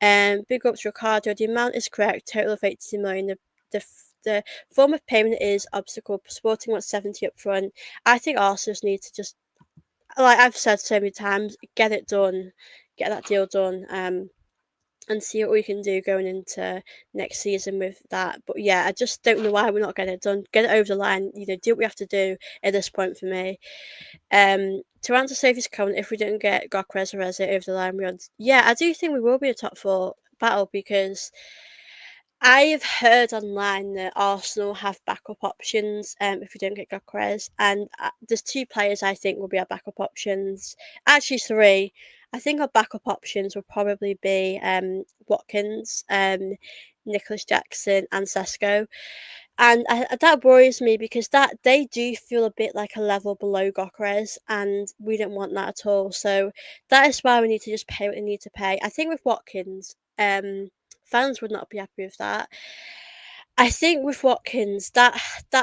Big up to Ricardo. The amount is correct. Total of 80 million. The form of payment is obstacle. Sporting wants 70 up front. I think Arsenal need to just, like I've said so many times, get it done, get that deal done. And see what we can do going into next season with that. But yeah, I just don't know why we're not getting it done. Get it over the line. Do what we have to do at this point for me. To answer Sophie's comment, if we don't get Gyokeras or Eze over the line, yeah, I do think we will be a top four battle because I've heard online that Arsenal have backup options if we don't get Gyokeres, and there's two players I think will be our backup options. Actually, three. I think our backup options will probably be Watkins, Nicholas Jackson, and Sesko. And that worries me because that they do feel a bit like a level below Gyokeres, and we don't want that at all. So that is why we need to just pay what we need to pay. I think with Watkins, fans would not be happy with that. I think with Watkins, that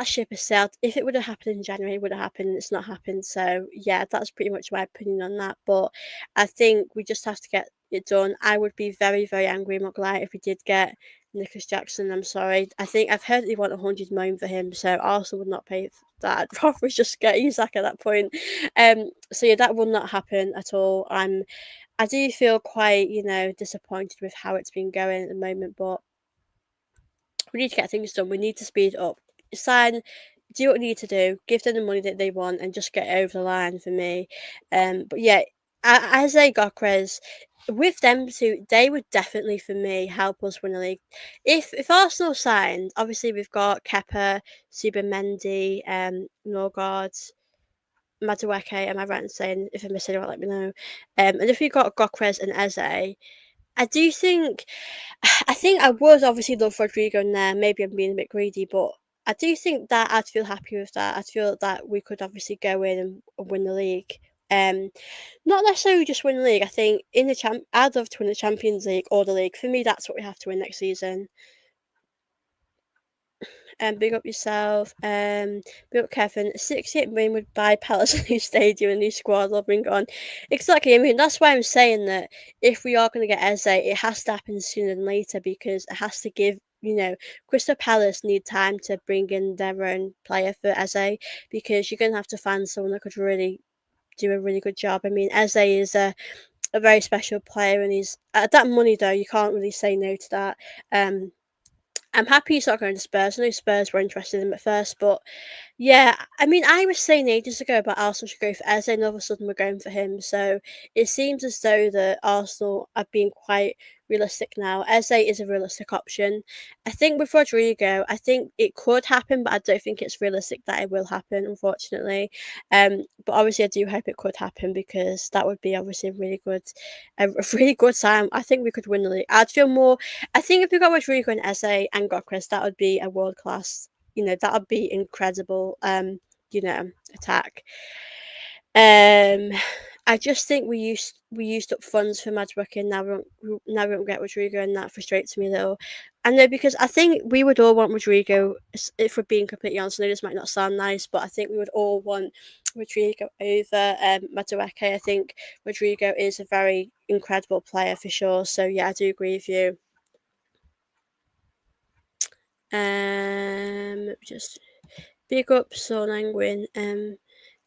ship has sailed. If it would have happened in January, it would have happened. It's not happened. So yeah, that's pretty much my opinion on that. But I think we just have to get it done. I would be very, very angry, I'm not gonna lie, if we did get Nicholas Jackson. I'm sorry. I think I've heard they want 100 million for him, so Arsenal would not pay for that. I'd rather just get Isak at that point. So yeah, that will not happen at all. I do feel quite, disappointed with how it's been going at the moment, but we need to get things done. We need to speed up. Sign, do what we need to do. Give them the money that they want, and just get over the line for me. But yeah, as a Gokres, with them two, they would definitely for me help us win the league. If Arsenal signed, obviously we've got Kepa, Subimendi, Norgard, Madueke. Am I right in saying if I'm missing anyone, let me know. And if we got Gokres and Eze, I do think I think I would obviously love Rodrigo in there. Maybe I'm being a bit greedy, but I do think that I'd feel happy with that. I'd feel that we could obviously go in and win the league. Um, Not necessarily just win the league. I think in the I'd love to win the Champions League or the league. For me, that's what we have to win next season. Big up yourself. Big up Kevin. 68 million would buy Palace a new stadium, a new squad. I'll bring it on. Exactly. I mean, that's why I'm saying that if we are going to get Eze, it has to happen sooner than later because it has to give. Crystal Palace need time to bring in their own player for Eze because you're going to have to find someone that could really do a really good job. I mean, Eze is a very special player, and he's at that money though. You can't really say no to that. I'm happy he's not going to Spurs. I know Spurs were interested in him at first, but yeah, I mean, I was saying ages ago about Arsenal should go for Eze, and all of a sudden we're going for him. So it seems as though that Arsenal are being quite realistic now. Eze is a realistic option. I think with Rodrigo, I think it could happen, but I don't think it's realistic that it will happen, unfortunately. But obviously, I do hope it could happen because that would be obviously a really good sign. I think we could win the league. I'd feel more. I think if we got Rodrigo and Eze and Gokres, that would be a world class that would be incredible. Attack. Um, I just think we used up funds for Madueke, and now we don't get Rodrigo, and that frustrates me a little. I know, because I think we would all want Rodrigo. If we're being completely honest, I know this might not sound nice, but I think we would all want Rodrigo over Madueke. I think Rodrigo is a very incredible player for sure. So yeah, I do agree with you. Just big up Son Angwin.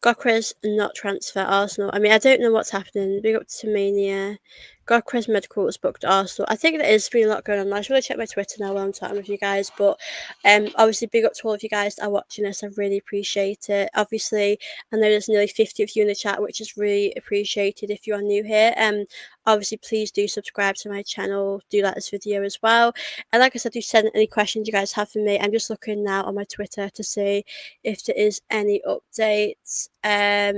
Gyokeres not transfer Arsenal. I mean, I don't know what's happening. Big up to Mania. Gyokeres medical was booked at Arsenal. I think there is been a lot going on. I just want to check my Twitter now while I'm talking with you guys. But obviously, big up to all of you guys that are watching this. I really appreciate it. Obviously, I know there's nearly 50 of you in the chat, which is really appreciated if you are new here. Obviously, please do subscribe to my channel. Do like this video as well. And like I said, do send any questions you guys have for me. I'm just looking now on my Twitter to see if there is any updates. I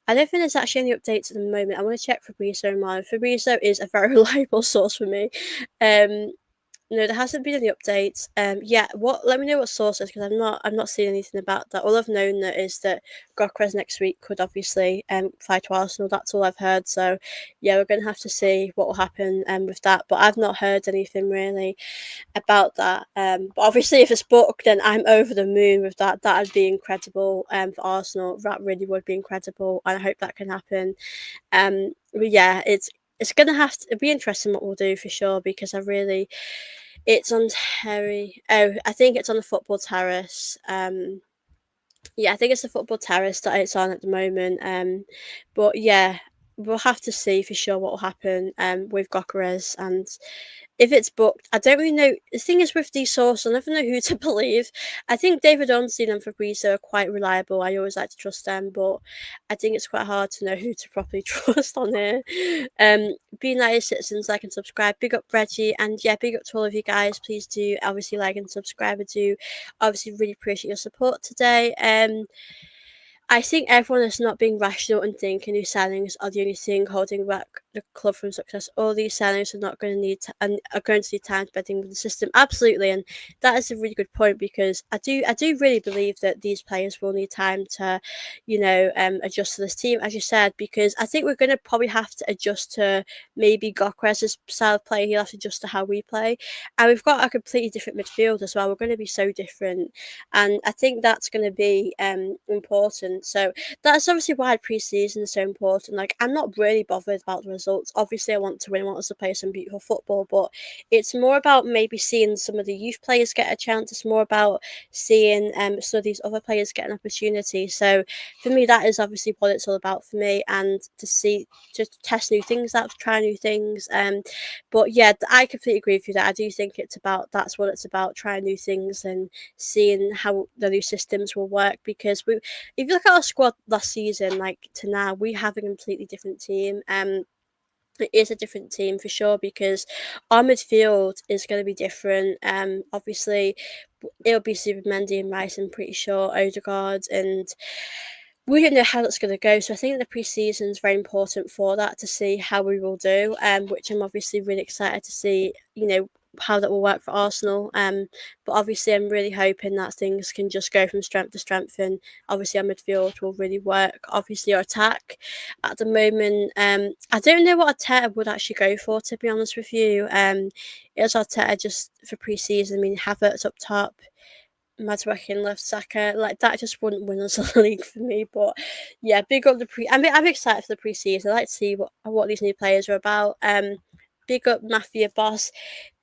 don't think there's actually any updates at the moment. I want to check Fabrizio online. Fabrizio is a very reliable source for me. Um, no, there hasn't been any updates. Yeah, let me know what source is, because I'm not seeing anything about that. All I've known that is that Gokres next week could obviously fly to Arsenal. That's all I've heard. So yeah, we're gonna have to see what will happen with that. But I've not heard anything really about that. But obviously, if it's booked, then I'm over the moon with that. That'd be incredible for Arsenal. That really would be incredible, and I hope that can happen. But yeah, it's gonna have to be interesting what we'll do for sure, because it's on Terry. Oh, I think it's on the football terrace. Yeah, I think it's the football terrace that it's on at the moment. But yeah, we'll have to see for sure what will happen with Gyokeres. And if it's booked, I don't really know. The thing is with these sources, I never know who to believe. I think David Ornstein and Fabrizio are quite reliable. I always like to trust them, but I think it's quite hard to know who to properly trust on here. Be nice citizens, like and subscribe. Big up Reggie, and yeah, big up to all of you guys. Please do obviously like and subscribe. I do obviously really appreciate your support today. I think everyone is not being rational and thinking these signings are the only thing holding back the club from success. All these signings are not going to need and are going to need time to bed in with the system. Absolutely, and that is a really good point, because I do really believe that these players will need time to, adjust to this team, as you said, because I think we're going to probably have to adjust to maybe Gokres' style of play. He'll have to adjust to how we play, and we've got a completely different midfield as well. We're going to be so different, and I think that's going to be important. So that's obviously why preseason is so important. Like, I'm not really bothered about the results. Obviously, I want to win, I want us to play some beautiful football, but it's more about maybe seeing some of the youth players get a chance. It's more about seeing some of these other players get an opportunity. So for me, that is obviously what it's all about for me, and to test new things out, to try new things. But yeah, I completely agree with you that I do think that's what it's about, trying new things and seeing how the new systems will work. Because if you look at our squad last season, like to now, we have a completely different team. It is a different team for sure, because our midfield is going to be different. Obviously, it'll be Super Mendy and Rice, I'm pretty sure, Odegaard, and we don't know how that's going to go. So I think the pre-season is very important for that, to see how we will do, which I'm obviously really excited to see, how that will work for Arsenal. But obviously I'm really hoping that things can just go from strength to strength, and obviously our midfield will really work. Obviously our attack at the moment, I don't know what Arteta would actually go for, to be honest with you. It's Arteta just for pre-season. I mean, Havertz up top, Madueke and left Saka, like that just wouldn't win us a league for me. But yeah, big up the I mean, I'm excited for the pre-season. I like to see what these new players are about. Big up Mafia Boss,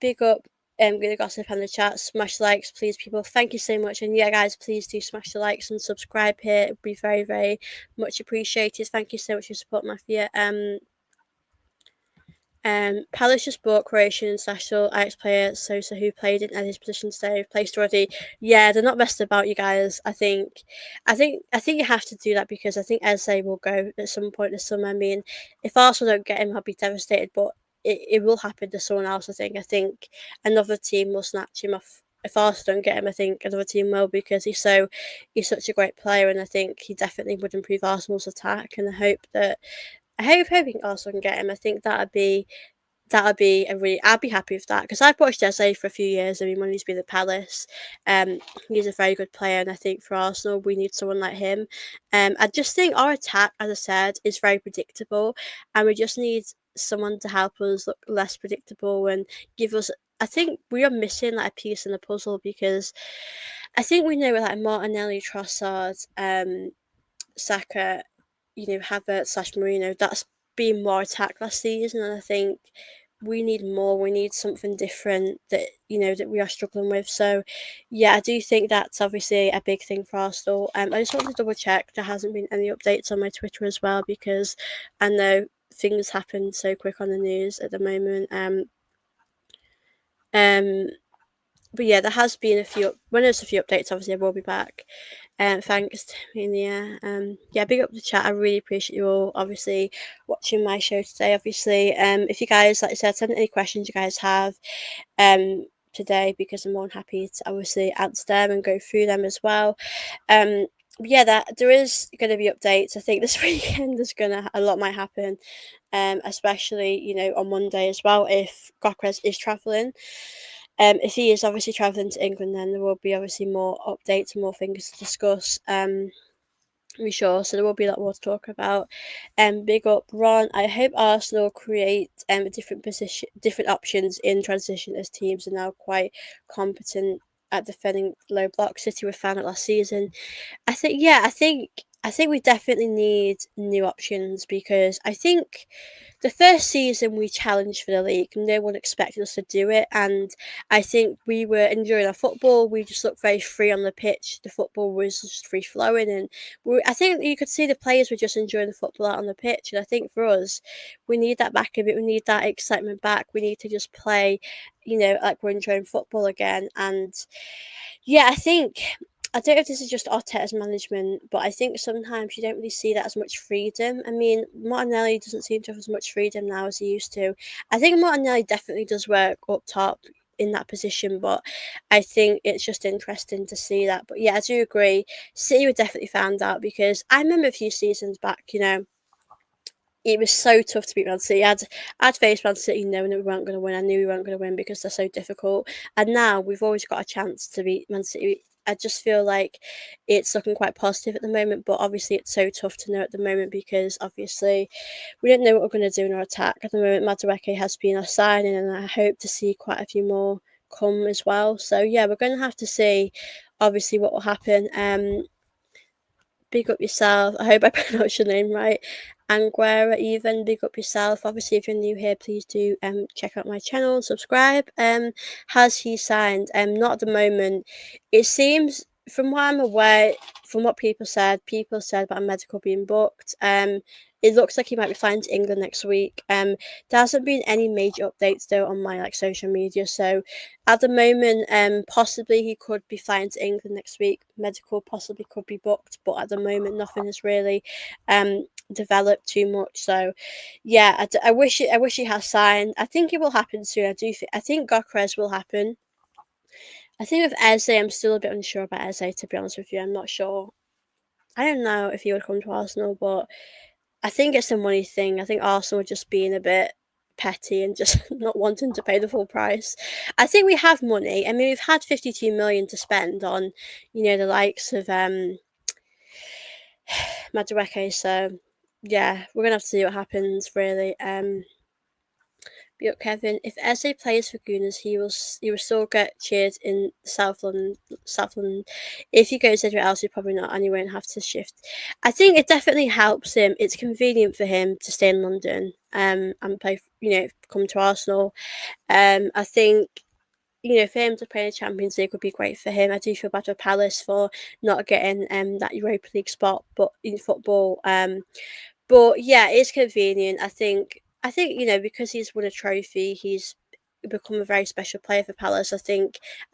big up Gonna Gossip and the chat. Smash likes, please, people. Thank you so much. And yeah, guys, please do smash the likes and subscribe here. It'd be very, very much appreciated. Thank you so much for your support, Mafia. Palace just bought Croatian international Ajax player Sosa, who played in his position today, placed already. Yeah, they're not messed about, you guys. I think you have to do that, because I think Eze will go at some point this summer. I mean, if Arsenal don't get him, I'll be devastated, but it will happen to someone else. I think another team will snatch him off. If Arsenal don't get him, I think another team will, because he's such a great player, and I think he definitely would improve Arsenal's attack. And I hope that hoping Arsenal can get him. I think that'd be That would be a really I'd be happy with that because I've watched Eze for a few years. I mean, when he's been at Palace, um, he's a very good player, and I think for Arsenal, we need someone like him. I just think our attack, as I said, is very predictable, and we just need someone to help us look less predictable and give us. I think we are missing like a piece in the puzzle because I think we know with like Martinelli, Trossard, Saka, Havertz slash Marino, that's been more attack last season, and I think we need more. We need something different that that we are struggling with. So, yeah, I do think that's obviously a big thing for Arsenal. I just want to double check there hasn't been any updates on my Twitter as well because I know things happen so quick on the news at the moment. Um, but yeah, there has been a few. When there's a few updates, obviously I will be back. Thanks, Taminia. Yeah, big up the chat. I really appreciate you all obviously watching my show today. Obviously, if you guys, like I said, send any questions you guys have today because I'm more than happy to obviously answer them and go through them as well. Yeah, that there is going to be updates. I think this weekend there's gonna a lot might happen, especially on Monday as well if Gyokeras is travelling. If he is obviously travelling to England, then there will be obviously more updates and more things to discuss. I'm sure, so there will be a lot more to talk about. Big up, Ron. I hope Arsenal create different options in transition as teams are now quite competent at defending low block. City were found it last season. I think we definitely need new options because I think the first season we challenged for the league, no one expected us to do it, and I think we were enjoying our football. We just looked very free on the pitch. The football was just free flowing, and I think you could see the players were just enjoying the football out on the pitch. And I think for us, we need that back a bit. We need that excitement back. We need to just play, like we're enjoying football again. And yeah, I don't know if this is just Arteta's management, but I think sometimes you don't really see that as much freedom. I mean, Martinelli doesn't seem to have as much freedom now as he used to. I think Martinelli definitely does work up top in that position, but I think it's just interesting to see that. But yeah, I do agree. City were definitely found out because I remember a few seasons back, it was so tough to beat Man City. I'd faced Man City knowing that we weren't going to win. I knew we weren't going to win because they're so difficult. And now we've always got a chance to beat Man City. I just feel like it's looking quite positive at the moment, but obviously it's so tough to know at the moment because obviously we don't know what we're going to do in our attack. At the moment, Madueke has been a signing, and I hope to see quite a few more come as well. So yeah, we're going to have to see obviously what will happen. Big up yourself. I hope I pronounced your name right. Anguera, even big up yourself. Obviously, if you're new here, please do check out my channel, subscribe. Has he signed? Not at the moment. It seems, from what I'm aware, from what people said about a medical being booked. It looks like he might be flying to England next week. There hasn't been any major updates though on my social media, so at the moment, possibly he could be flying to England next week. Medical possibly could be booked, but at the moment, nothing has really developed too much. So, yeah, I wish he has signed. I think it will happen soon. I think Gyokeres will happen. I think with Eze, I'm still a bit unsure about Eze. To be honest with you, I'm not sure. I don't know if he would come to Arsenal, but I think it's a money thing. I think Arsenal are just being a bit petty and just not wanting to pay the full price. I think we have money. I mean, we've had 52 million to spend on, the likes of Madueke. So yeah, we're gonna have to see what happens. Really. But Kevin, if Eze plays for Gunners, he will still get cheered in South London. South London. If he goes anywhere else, he probably not, and he won't have to shift. I think it definitely helps him. It's convenient for him to stay in London, and play. Come to Arsenal. I think. For him to play in the Champions League would be great for him. I do feel bad for Palace for not getting that Europa League spot, but in football, but yeah, it's convenient. I think because he's won a trophy, he's become a very special player for Palace. I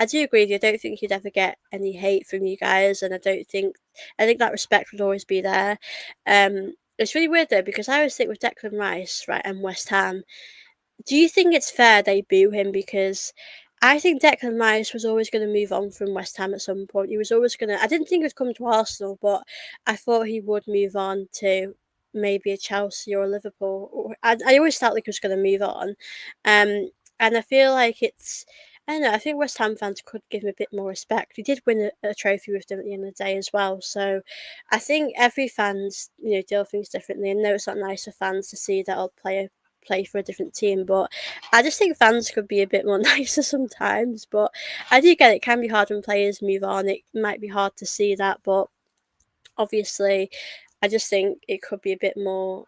do agree with you. I don't think he'd ever get any hate from you guys, and I think that respect would always be there. It's really weird though because I always think with Declan Rice, right, and West Ham. Do you think it's fair they boo him because? I think Declan Rice was always going to move on from West Ham at some point. He was always going to. I didn't think he'd come to Arsenal, but I thought he would move on to maybe a Chelsea or a Liverpool. I always felt like he was going to move on, and I feel like it's. I don't know. I think West Ham fans could give him a bit more respect. He did win a trophy with them at the end of the day as well. So, I think every fans, deal things differently. And no, it's not nice for fans to see that old player play for a different team. But I just think fans could be a bit more nicer sometimes. But I do get it can be hard when players move on. It might be hard to see that, but obviously I just think it could be a bit more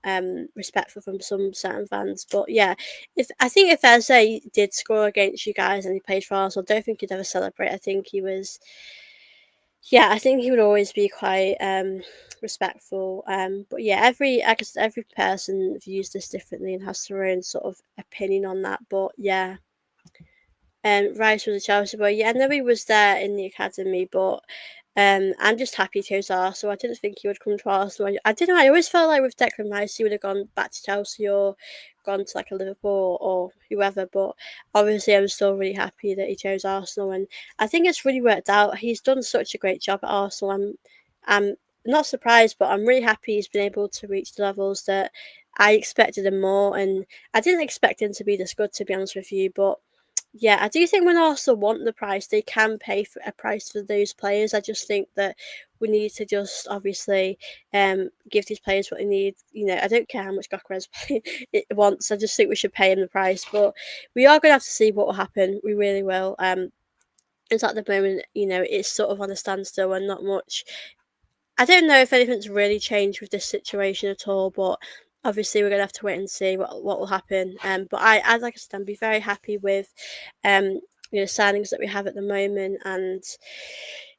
respectful from some certain fans. But yeah, if Eze did score against you guys and he played for Arsenal, I don't think he'd ever celebrate. I think he was I think he would always be quite respectful. But yeah, I guess every person views this differently and has their own sort of opinion on that. But yeah, Rice was a Chelsea boy. Yeah, I know he was there in the academy, but I'm just happy he chose Arsenal. I didn't think he would come to Arsenal. I didn't know. I always felt like with Declan Rice, he would have gone back to Chelsea or gone to like a Liverpool or whoever. But obviously, I'm still really happy that he chose Arsenal, and I think it's really worked out. He's done such a great job at Arsenal. I'm not surprised, but I'm really happy he's been able to reach the levels that I expected him more, and I didn't expect him to be this good, to be honest with you, but. Yeah, I do think when Arsenal want the price, they can pay for a price for those players. I just think that we need to just obviously give these players what they need. I don't care how much Gyokeras it wants. I just think we should pay him the price. But we are going to have to see what will happen. We really will. It's at the moment, it's sort of on a standstill and not much. I don't know if anything's really changed with this situation at all, but obviously we're gonna have to wait and see what will happen. But I like I said, I'm be very happy with signings that we have at the moment, and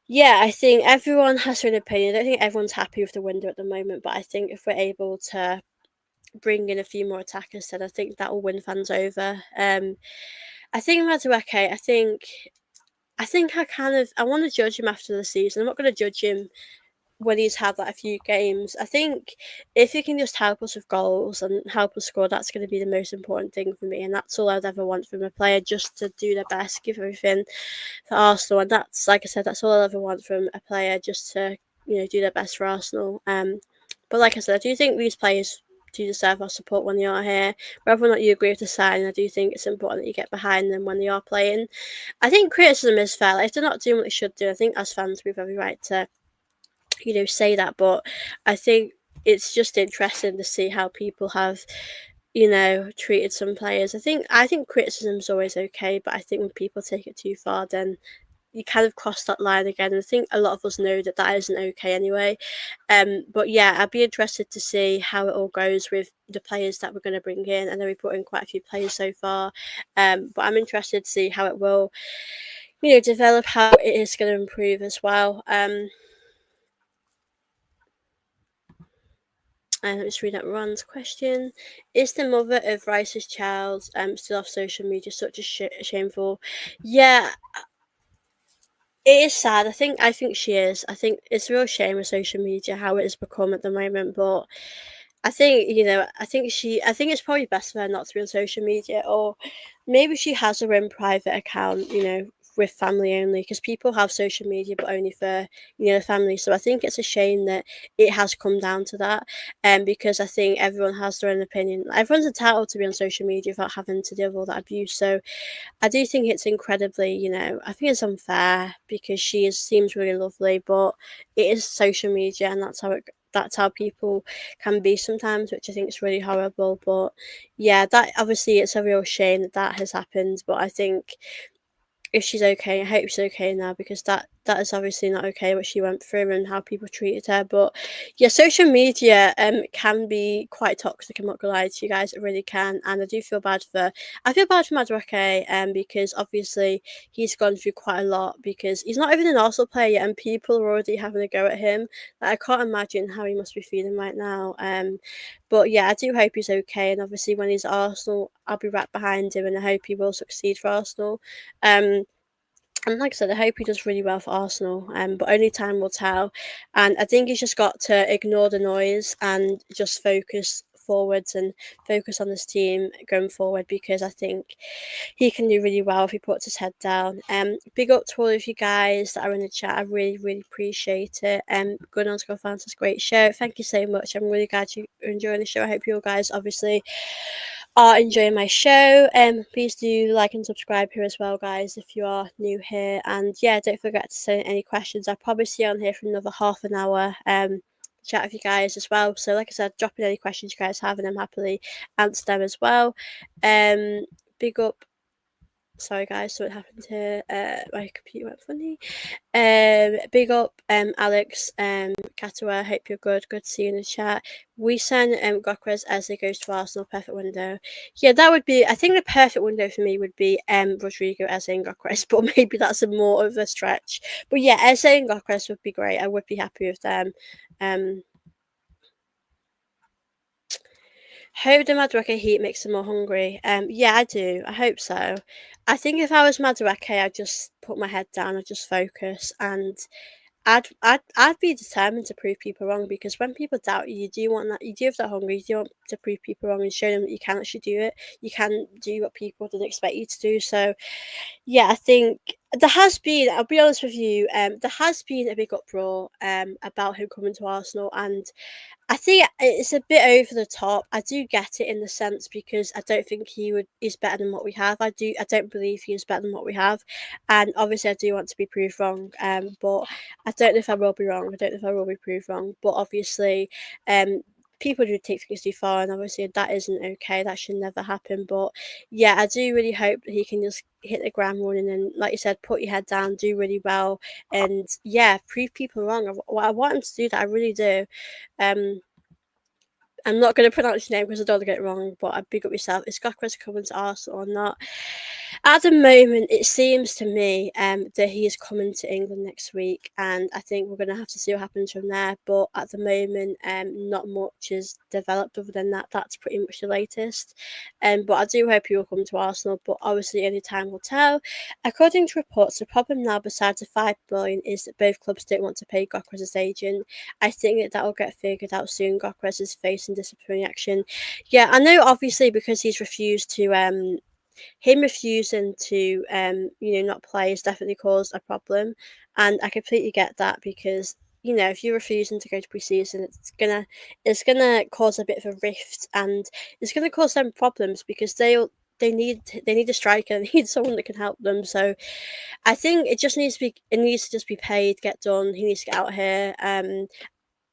yeah, I think everyone has their own opinion. I don't think everyone's happy with the window at the moment, but I think if we're able to bring in a few more attackers, then I think that will win fans over. I think Madueke, I I want to judge him after the season. I'm not going to judge him when he's had like a few games. I think if he can just help us with goals and help us score, that's going to be the most important thing for me, and that's all I'd ever want from a player, just to do their best, give everything for Arsenal, and that's like I said, that's all I'll ever want from a player, just to do their best for Arsenal. But like I said, I do think these players do deserve our support when they are here. Whether or not you agree with the signing, I do think it's important that you get behind them when they are playing. I think criticism is fair. Like, if they're not doing what they should do, I think as fans we have every right to say that, but I think it's just interesting to see how people have, treated some players. I think criticism is always okay, but I think when people take it too far, then you kind of cross that line again. And I think a lot of us know that that isn't okay anyway. But yeah, I'd be interested to see how it all goes with the players that we're going to bring in. I know we put in quite a few players so far, but I'm interested to see how it will, develop, how it is going to improve as well. And let me just read out Ron's question. Is the mother of Rice's child still off social media? Such a shameful. Yeah, it is sad. I think she is. I think it's a real shame with social media how it has become at the moment. But I think I think it's probably best for her not to be on social media, or maybe she has her own private account, with family only, because people have social media but only for family. So I think it's a shame that it has come down to that, because I think everyone has their own opinion. Everyone's entitled to be on social media without having to deal with all that abuse. So I do think it's incredibly, I think it's unfair because seems really lovely, but it is social media, and that's how people can be sometimes, which I think is really horrible. But yeah, that obviously it's a real shame that that has happened. But I think if she's okay, I hope she's okay now, because that is obviously not okay what she went through and how people treated her. But yeah, social media can be quite toxic. I'm not gonna lie to you guys, it really can, and I feel bad for Madueke because obviously he's gone through quite a lot, because he's not even an Arsenal player yet, and people are already having a go at him. Like, I can't imagine how he must be feeling right now. But yeah, I do hope he's okay, and obviously when he's at Arsenal, I'll be right behind him, and I hope he will succeed for Arsenal. Um, and like I said, I hope he does really well for Arsenal. But only time will tell. And I think he's just got to ignore the noise and just focus forwards and focus on this team going forward, because I think he can do really well if he puts his head down. Big up to all of you guys that are in the chat. I really, really appreciate it. Good on School Fans, it's a great show. Thank you so much. I'm really glad you're enjoying the show. I hope you all guys obviously are enjoying my show. Please do like and subscribe here as well, guys, if you are new here. And yeah, don't forget to send any questions. I'll probably see you on here for another half an hour. Chat with you guys as well. So like I said, drop in any questions you guys have and I'm happily answer them as well. Big up. Sorry guys, so what happened here? My computer went funny. Big up, Alex, Katawa, hope you're good. Good to see you in the chat. We send Gyokeras as it goes to Arsenal, perfect window. Yeah, that would be, I think the perfect window for me would be Rodrigo, Eze and Gyokeras, but maybe that's a more of a stretch. But yeah, Eze and Gyokeras would be great. I would be happy with them. Hope the Madueke heat makes them more hungry. Yeah, I do. I hope so. I think if I was Madueke, I'd just put my head down, I'd just focus, and I'd be determined to prove people wrong, because when people doubt you, you do want that, you do have that hunger, you do want to prove people wrong and show them that you can actually do it. You can do what people didn't expect you to do. So yeah, I think there has been, I'll be honest with you, there has been a big uproar about him coming to Arsenal, and I think it's a bit over the top. I do get it in the sense, because I don't think he's better than what we have. I don't believe he is better than what we have, and obviously I do want to be proved wrong. But I don't know if I will be wrong. I don't know if I will be proved wrong. But obviously, people do take things too far, and obviously that isn't okay. That should never happen. But yeah, I do really hope that he can just hit the ground running and, like you said, put your head down, do really well, and yeah, prove people wrong. I want him to do that. I really do. I'm not going to pronounce your name because I don't want to get it wrong, but I big up yourself. Is Gyokeres coming to Arsenal or not? At the moment, it seems to me that he is coming to England next week, and I think we're going to have to see what happens from there. But at the moment, not much is developed other than that. That's pretty much the latest. But I do hope he will come to Arsenal, but obviously only time will tell. According to reports, the problem now, besides the £5 billion, is that both clubs don't want to pay Gyokeres' agent. I think that will get figured out soon. Gyokeres is facing disciplinary action. Yeah, I know, obviously, because he's refused to him refusing to not play has definitely caused a problem, and I completely get that, because if you're refusing to go to preseason, it's gonna cause a bit of a rift, and it's gonna cause them problems, because they need a striker, they need someone that can help them. So I think it needs to just be paid, get done. He needs to get out of here.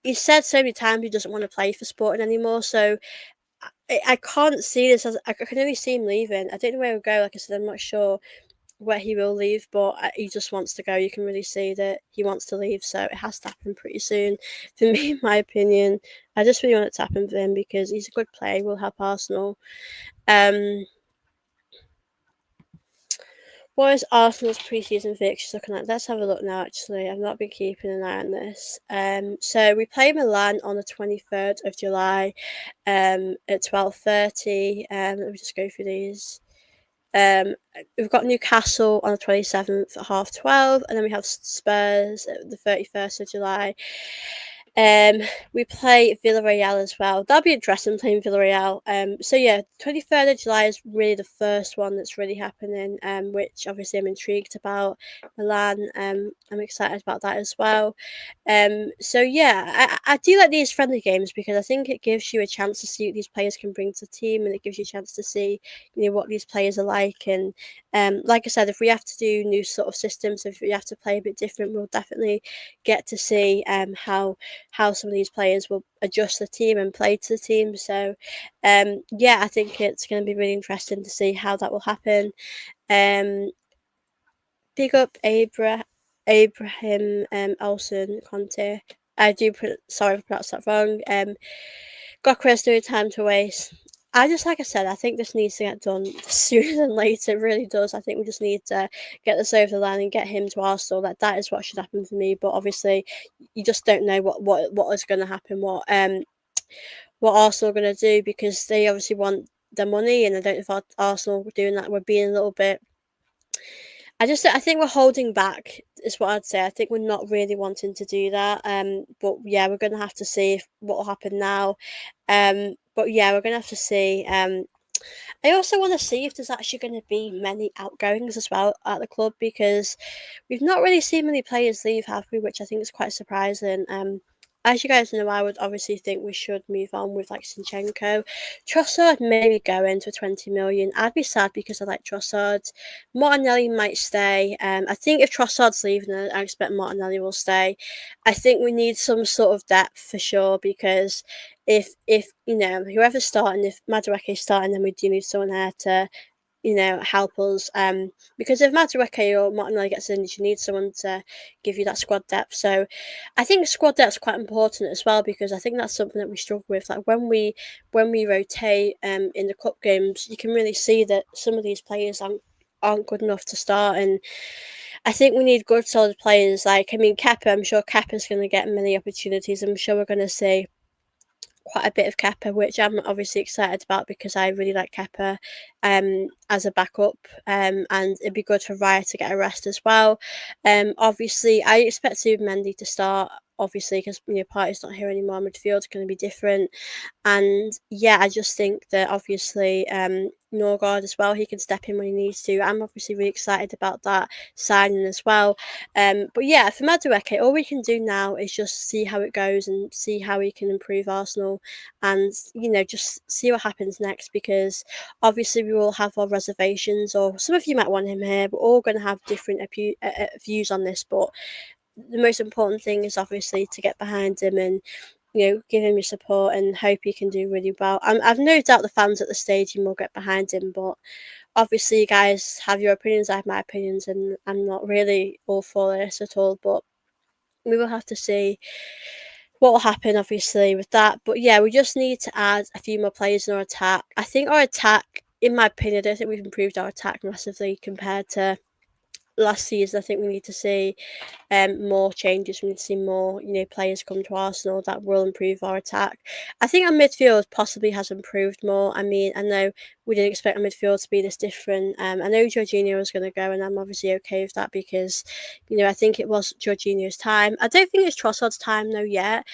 He said so many times he doesn't want to play for Sporting anymore, so I can't see this as, I can only see him leaving. I don't know where he'll go. Like I said, I'm not sure where he will leave, but he just wants to go. You can really see that he wants to leave, so it has to happen pretty soon. For me, in my opinion, I just really want it to happen for him, because he's a good player. He will help Arsenal. What is Arsenal's preseason fixtures looking like? Let's have a look now. Actually, I've not been keeping an eye on this. So we play Milan on the 23rd of July, at 12:30. Let me just go through these. We've got Newcastle on the 27th at 12:30, and then we have Spurs at the 31st of July. We play Villarreal as well. That'll be interesting, playing Villarreal. So yeah, 23rd of July is really the first one that's really happening. Which obviously I'm intrigued about. Milan. I'm excited about that as well. So yeah, I do like these friendly games, because I think it gives you a chance to see what these players can bring to the team, and it gives you a chance to see what these players are like. And like I said, if we have to do new sort of systems, if we have to play a bit different, we'll definitely get to see how some of these players will adjust the team and play to the team. So yeah, I think it's going to be really interesting to see how that will happen. Big up Abraham Olsen Conte. Sorry if I pronounced that wrong. Gyokeres, no time to waste. Like I said, I think this needs to get done sooner than later. It really does. I think we just need to get this over the line and get him to Arsenal. That is what should happen for me. But obviously, you just don't know what is going to happen. What Arsenal are going to do, because they obviously want the money, and I don't know if Arsenal were doing that. We're being a little bit. I think we're holding back, is what I'd say. I think we're not really wanting to do that. But yeah, we're going to have to see what will happen now. But yeah, we're gonna have to see. I also want to see if there's actually going to be many outgoings as well at the club, because we've not really seen many players leave, have we? Which I think is quite surprising. As you guys know, I would obviously think we should move on with like Zinchenko. Trossard maybe going for 20 million. I'd be sad because I like Trossard. Martinelli might stay. I think if Trossard's leaving, I expect Martinelli will stay. I think we need some sort of depth for sure, because if you know, whoever's starting, if Madueke is starting, then we do need someone there to, you know, help us. Because if Madueke or Martinelli gets in, you need someone to give you that squad depth. So I think squad depth is quite important as well, because I think that's something that we struggle with. Like when we rotate in the cup games, you can really see that some of these players aren't good enough to start. And I think we need good solid players. Like, I mean, Kepa, I'm sure Kepa's going to get many opportunities. I'm sure we're going to see quite a bit of Kepa, which I'm obviously excited about because I really like Kepa as a backup, and it'd be good for Raya to get a rest as well. Obviously, I expect Mendy to start, obviously, because you know, Partey's not here anymore. Midfield's going to be different, and yeah, I just think that obviously Norgard as well, he can step in when he needs to. I'm obviously really excited about that signing as well. But yeah, for Madueke, all we can do now is just see how it goes and see how we can improve Arsenal, and you know, just see what happens next, because obviously we all have our reservations, or some of you might want him here. We're all going to have different views on this, but the most important thing is obviously to get behind him and, you know, give him your support and hope he can do really well. I've no doubt the fans at the stadium will get behind him, but obviously you guys have your opinions, I have my opinions, and I'm not really all for this at all, but we will have to see what will happen obviously with that. But yeah, we just need to add a few more players in our attack. I think our attack, in my opinion, I don't think we've improved our attack massively compared to last season. I think we need to see more changes. We need to see more, you know, players come to Arsenal that will improve our attack. I think our midfield possibly has improved more. I mean, I know we didn't expect our midfield to be this different. I know Jorginho was going to go, and I'm obviously okay with that because, you know, I think it was Jorginho's time. I don't think it's Trossard's time though yet.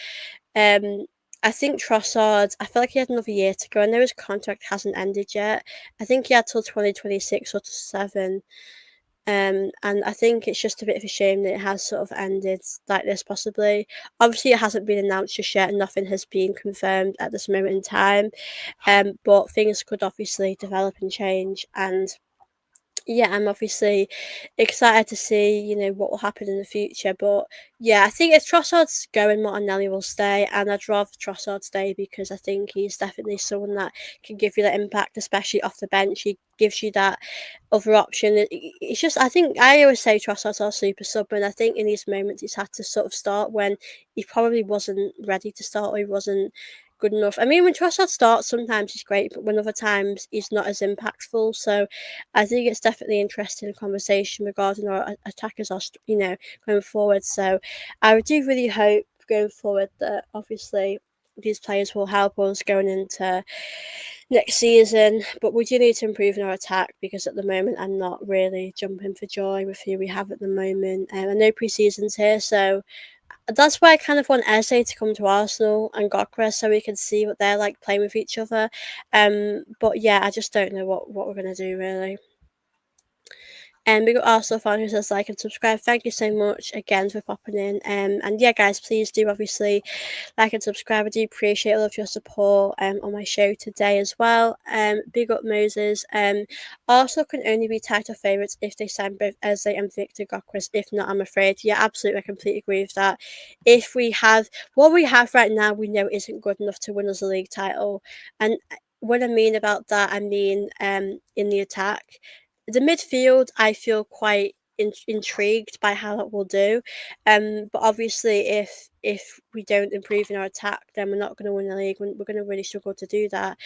Um, I think Trossard, I feel like he had another year to go. I know his contract hasn't ended yet. I think he had till 2026 or 7. And I think it's just a bit of a shame that it has sort of ended like this, possibly. Obviously, it hasn't been announced just yet, and nothing has been confirmed at this moment in time. But things could obviously develop and change, and yeah, I'm obviously excited to see, you know, what will happen in the future. But yeah, I think if Trossard's going, Martinelli will stay, and I'd rather Trossard stay because I think he's definitely someone that can give you that impact, especially off the bench. He gives you that other option. It's just, I think I always say Trossard's our super sub, and I think in these moments he's had to sort of start when he probably wasn't ready to start, or he wasn't good enough. I mean, when Trossard starts, sometimes he's great, but when other times he's not as impactful. So I think it's definitely interesting conversation regarding our attackers, you know, going forward. So I do really hope going forward that obviously these players will help us going into next season. But we do need to improve in our attack, because at the moment I'm not really jumping for joy with who we have at the moment. I know pre-season's here, so that's why I kind of want Eze to come to Arsenal and Gyokeras so we can see what they're like playing with each other. But yeah, I just don't know what we're gonna do really. And we got Arsenal fan who says like and subscribe. Thank you so much again for popping in. And yeah, guys, please do obviously like and subscribe. I do appreciate all of your support on my show today as well. Big up Moses. Arsenal can only be title favourites if they sign both Eze and Victor Gyokeres. If not, I'm afraid. Yeah, absolutely, I completely agree with that. If we have what we have right now, we know isn't good enough to win us a league title. And what I mean about that, I mean in the attack. The midfield, I feel quite intrigued by how that will do. But obviously, if we don't improve in our attack, then we're not going to win the league. We're going to really struggle to do that.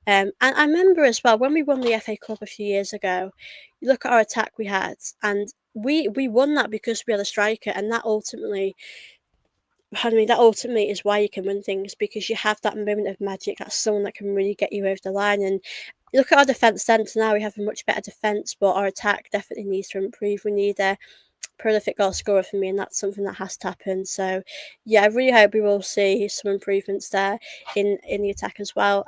And I remember as well when we won the FA Cup a few years ago. You look at our attack we had, and we won that because we had a striker, and that ultimately, pardon me, that ultimately is why you can win things, because you have that moment of magic. That's someone that can really get you over the line. And look at our defence then. So now we have a much better defence, but our attack definitely needs to improve. We need prolific goal scorer for me, and that's something that has to happen. So yeah, I really hope we will see some improvements there in the attack as well.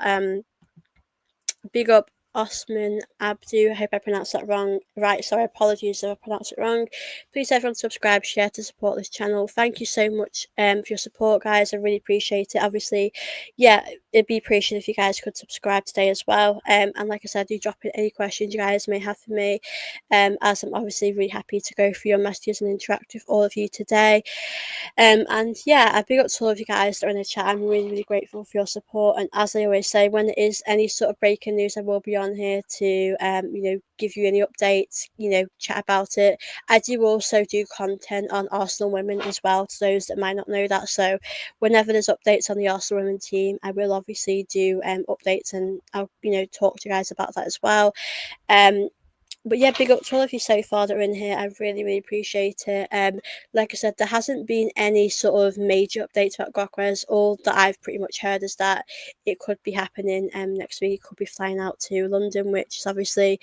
Big up Osman Abdu. I hope I pronounced that wrong. Right, sorry, apologies if I pronounced it wrong. Please everyone subscribe, share to support this channel. Thank you so much for your support, guys. I really appreciate it. Obviously, yeah, it'd be appreciated if you guys could subscribe today as well. And like I said, do drop in any questions you guys may have for me. As I'm obviously really happy to go through your messages and interact with all of you today. And yeah, a big up to all of you guys that are in the chat. I'm really, really grateful for your support. And as I always say, when there is any sort of breaking news, I will be on here to, give you any updates, chat about it. I do also do content on Arsenal women as well, to those that might not know that. So whenever there's updates on the Arsenal women team, I will obviously do updates, and I'll, talk to you guys about that as well. But yeah, big up to all of you so far that are in here. I really, really appreciate it. Like I said, there hasn't been any sort of major updates about Gyokeras. All that I've pretty much heard is that it could be happening next week. Could be flying out to London, which is obviously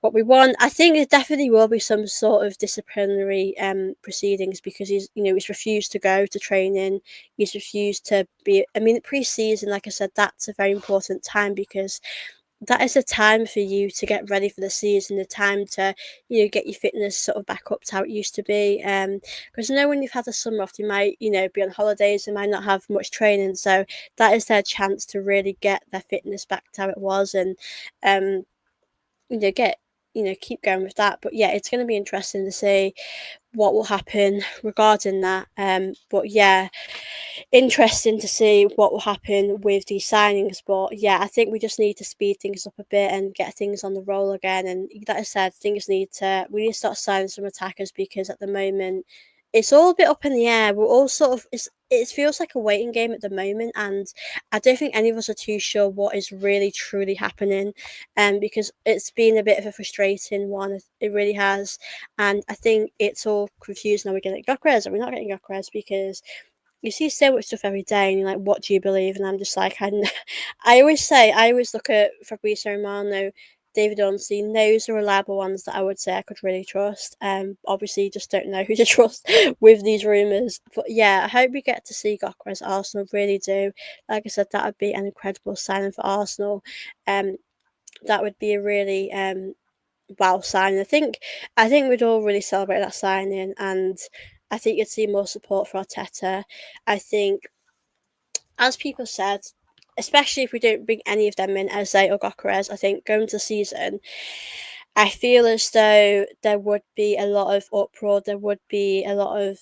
what we want. I think there definitely will be some sort of disciplinary proceedings, because he's refused to go to training. He's refused to be. I mean, pre-season, like I said, that's a very important time, because that is a time for you to get ready for the season, the time to, get your fitness sort of back up to how it used to be. Because when you've had the summer off, you might, be on holidays and might not have much training. So that is their chance to really get their fitness back to how it was, and get keep going with that. But yeah, it's going to be interesting to see what will happen regarding that. But yeah, interesting to see what will happen with these signings. But yeah, I think we just need to speed things up a bit and get things on the roll again. And like I said, we need to start signing some attackers, because at the moment it's all a bit up in the air. We're all sort of it feels like a waiting game at the moment, and I don't think any of us are too sure what is really truly happening. Because it's been a bit of a frustrating one. It really has. And I think it's all confused now. We're getting Gyokeras, are we not getting Gyokeras? Because you see so much stuff every day, and you're like, what do you believe? And I'm just like, I always look at Fabrizio Romano, David Ornstein. Those are reliable ones that I would say I could really trust. Obviously, you just don't know who to trust with these rumours. But yeah, I hope we get to see Gyokeres at Arsenal. Really do. Like I said, that would be an incredible signing for Arsenal. That would be a really wow signing. I think we'd all really celebrate that signing, and I think you'd see more support for Arteta. I think, as people said, especially if we don't bring any of them in, Eze or Gyokeres, I think going to the season, I feel as though there would be a lot of uproar. There would be a lot of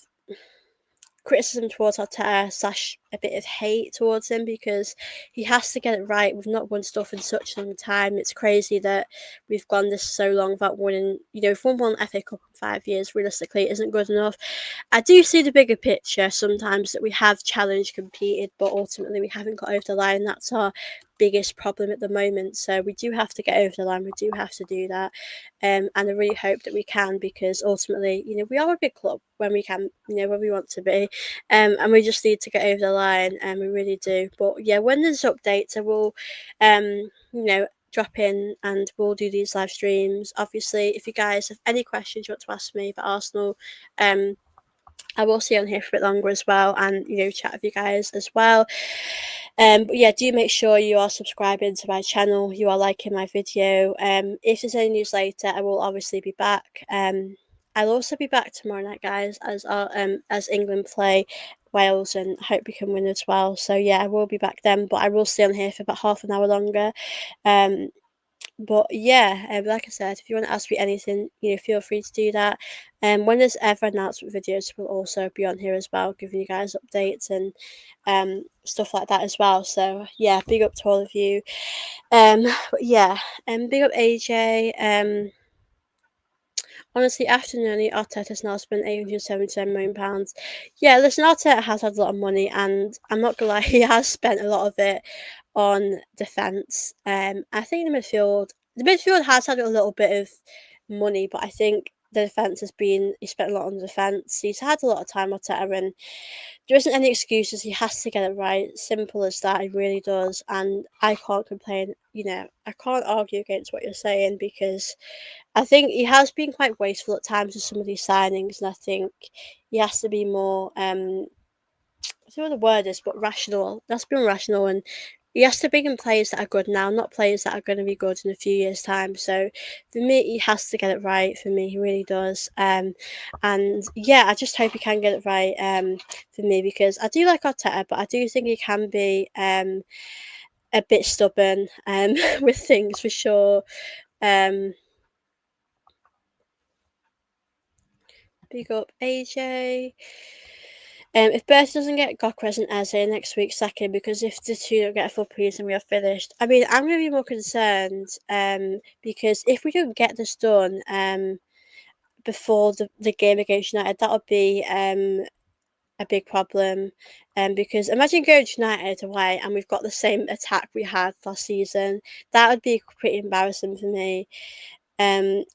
criticism towards Arteta / a bit of hate towards him, because he has to get it right. We've not won stuff in such a long time. It's crazy that we've gone this so long without winning. We've won one FA Cup in 5 years. Realistically, it isn't good enough. I do see the bigger picture sometimes, that we have challenged, competed, but ultimately we haven't got over the line. That's our biggest problem at the moment. So we do have to get over the line. We do have to do that. And I really hope that we can, because ultimately, we are a big club when we can, when we want to be. And we just need to get over the line, and we really do. But yeah, when there's updates, I will, drop in, and we'll do these live streams. Obviously, if you guys have any questions you want to ask me about Arsenal, I will stay on here for a bit longer as well, and chat with you guys as well. But yeah, do make sure you are subscribing to my channel, you are liking my video. If there's any news later, I will obviously be back. I'll also be back tomorrow night, guys, as England play Wales, and hope we can win as well. So yeah, I will be back then, but I will stay on here for about half an hour longer. But yeah, like I said, if you want to ask me anything, feel free to do that. When there's ever announcement videos, we'll also be on here as well, giving you guys updates and stuff like that as well. So yeah, big up to all of you. But yeah, big up AJ. Honestly, after nearly Arteta's now spent £877 million. Yeah, listen, Arteta has had a lot of money, and I'm not gonna lie, he has spent a lot of it on defence. I think the midfield has had a little bit of money, but I think the defence has been he spent a lot on the defence. He's had a lot of time, Arteta, and there isn't any excuses. He has to get it right. Simple as that. He really does, and I can't complain. I can't argue against what you're saying because I think he has been quite wasteful at times with some of these signings, and I think he has to be more. I don't know what the word is, but rational. That's been rational, and he has to bring in players that are good now, not players that are going to be good in a few years' time. So for me, he has to get it right. For me, he really does. And yeah, I just hope he can get it right. For me, because I do like Arteta, but I do think he can be a bit stubborn with things for sure. Um, Big up AJ. If Bertie doesn't get Gyokeras and Eze next week, second, because if the two don't get a full preseason, we are finished. I mean, I'm going to be more concerned because if we don't get this done before the game against United, that would be a big problem. Because imagine going to United away and we've got the same attack we had last season. That would be pretty embarrassing for me. And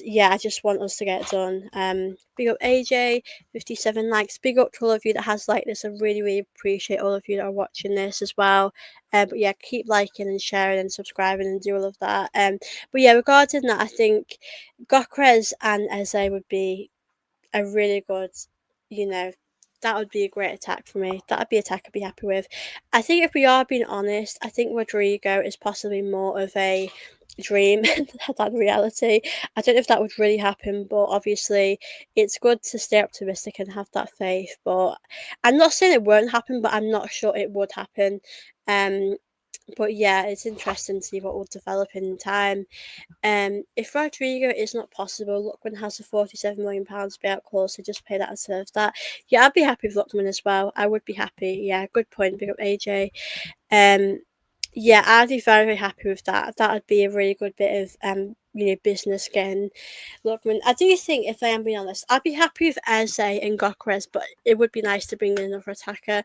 yeah, I just want us to get it done. Big up AJ, 57 likes. Big up to all of you that has liked this. I really, really appreciate all of you that are watching this as well. But yeah, keep liking and sharing and subscribing and do all of that. But yeah, regarding that, I think Gokres and Eze would be a really good, you know, that would be a great attack for me. That would be a attack I'd be happy with. I think if we are being honest, I think Rodrigo is possibly more of a dream than reality. I don't know if that would really happen, but obviously it's good to stay optimistic and have that faith. But I'm not saying it won't happen, but I'm not sure it would happen. Um, but yeah, it's interesting to see what will develop in time. If Rodrigo is not possible, Lookman has a £47 million payout clause, so just pay that and serve that. Yeah, I'd be happy with Lookman as well. I would be happy. Yeah, good point. Big up AJ. Um, yeah, I'd be very, very happy with that. That would be a really good bit of business getting Lookman. I do think, if I am being honest, I'd be happy with Eze and Gokres, but it would be nice to bring in another attacker.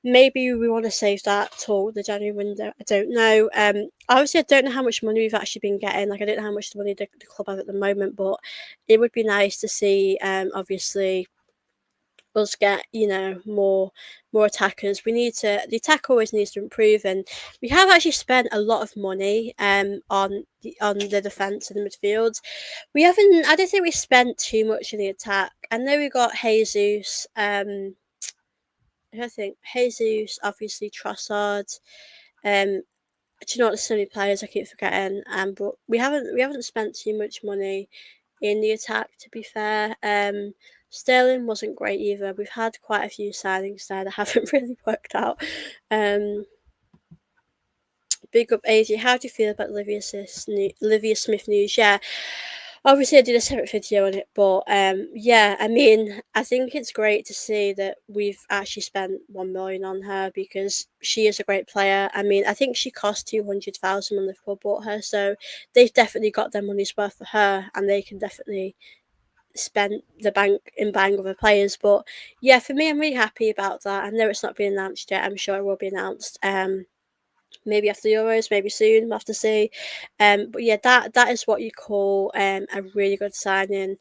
Maybe we want to save that till the January window. I don't know. Obviously, I don't know how much money we've actually been getting. Like, I don't know how much money the club have at the moment, but it would be nice to see. Obviously, us get more attackers. We need to the attack always needs to improve, and we have actually spent a lot of money on the defense and the midfield. We haven't. I don't think we spent too much in the attack. I know we got Jesus. I think Jesus, obviously Trossard. Do you know what? There's so many players I keep forgetting. But we haven't spent too much money in the attack. To be fair, Sterling wasn't great either. We've had quite a few signings there that haven't really worked out. Um, Big up AJ. How do you feel about Olivia Smith news? Yeah, obviously I did a separate video on it, but yeah, I mean, I think it's great to see that we've actually spent 1 million on her because she is a great player. I mean, I think she cost 200,000 when Liverpool bought her, so they've definitely got their money's worth for her, and they can definitely spend the bank in buying other players. But yeah, for me, I'm really happy about that. I know it's not been announced yet. I'm sure it will be announced. Maybe after the Euros, maybe soon. We'll have to see. But yeah, that is what you call a really good signing.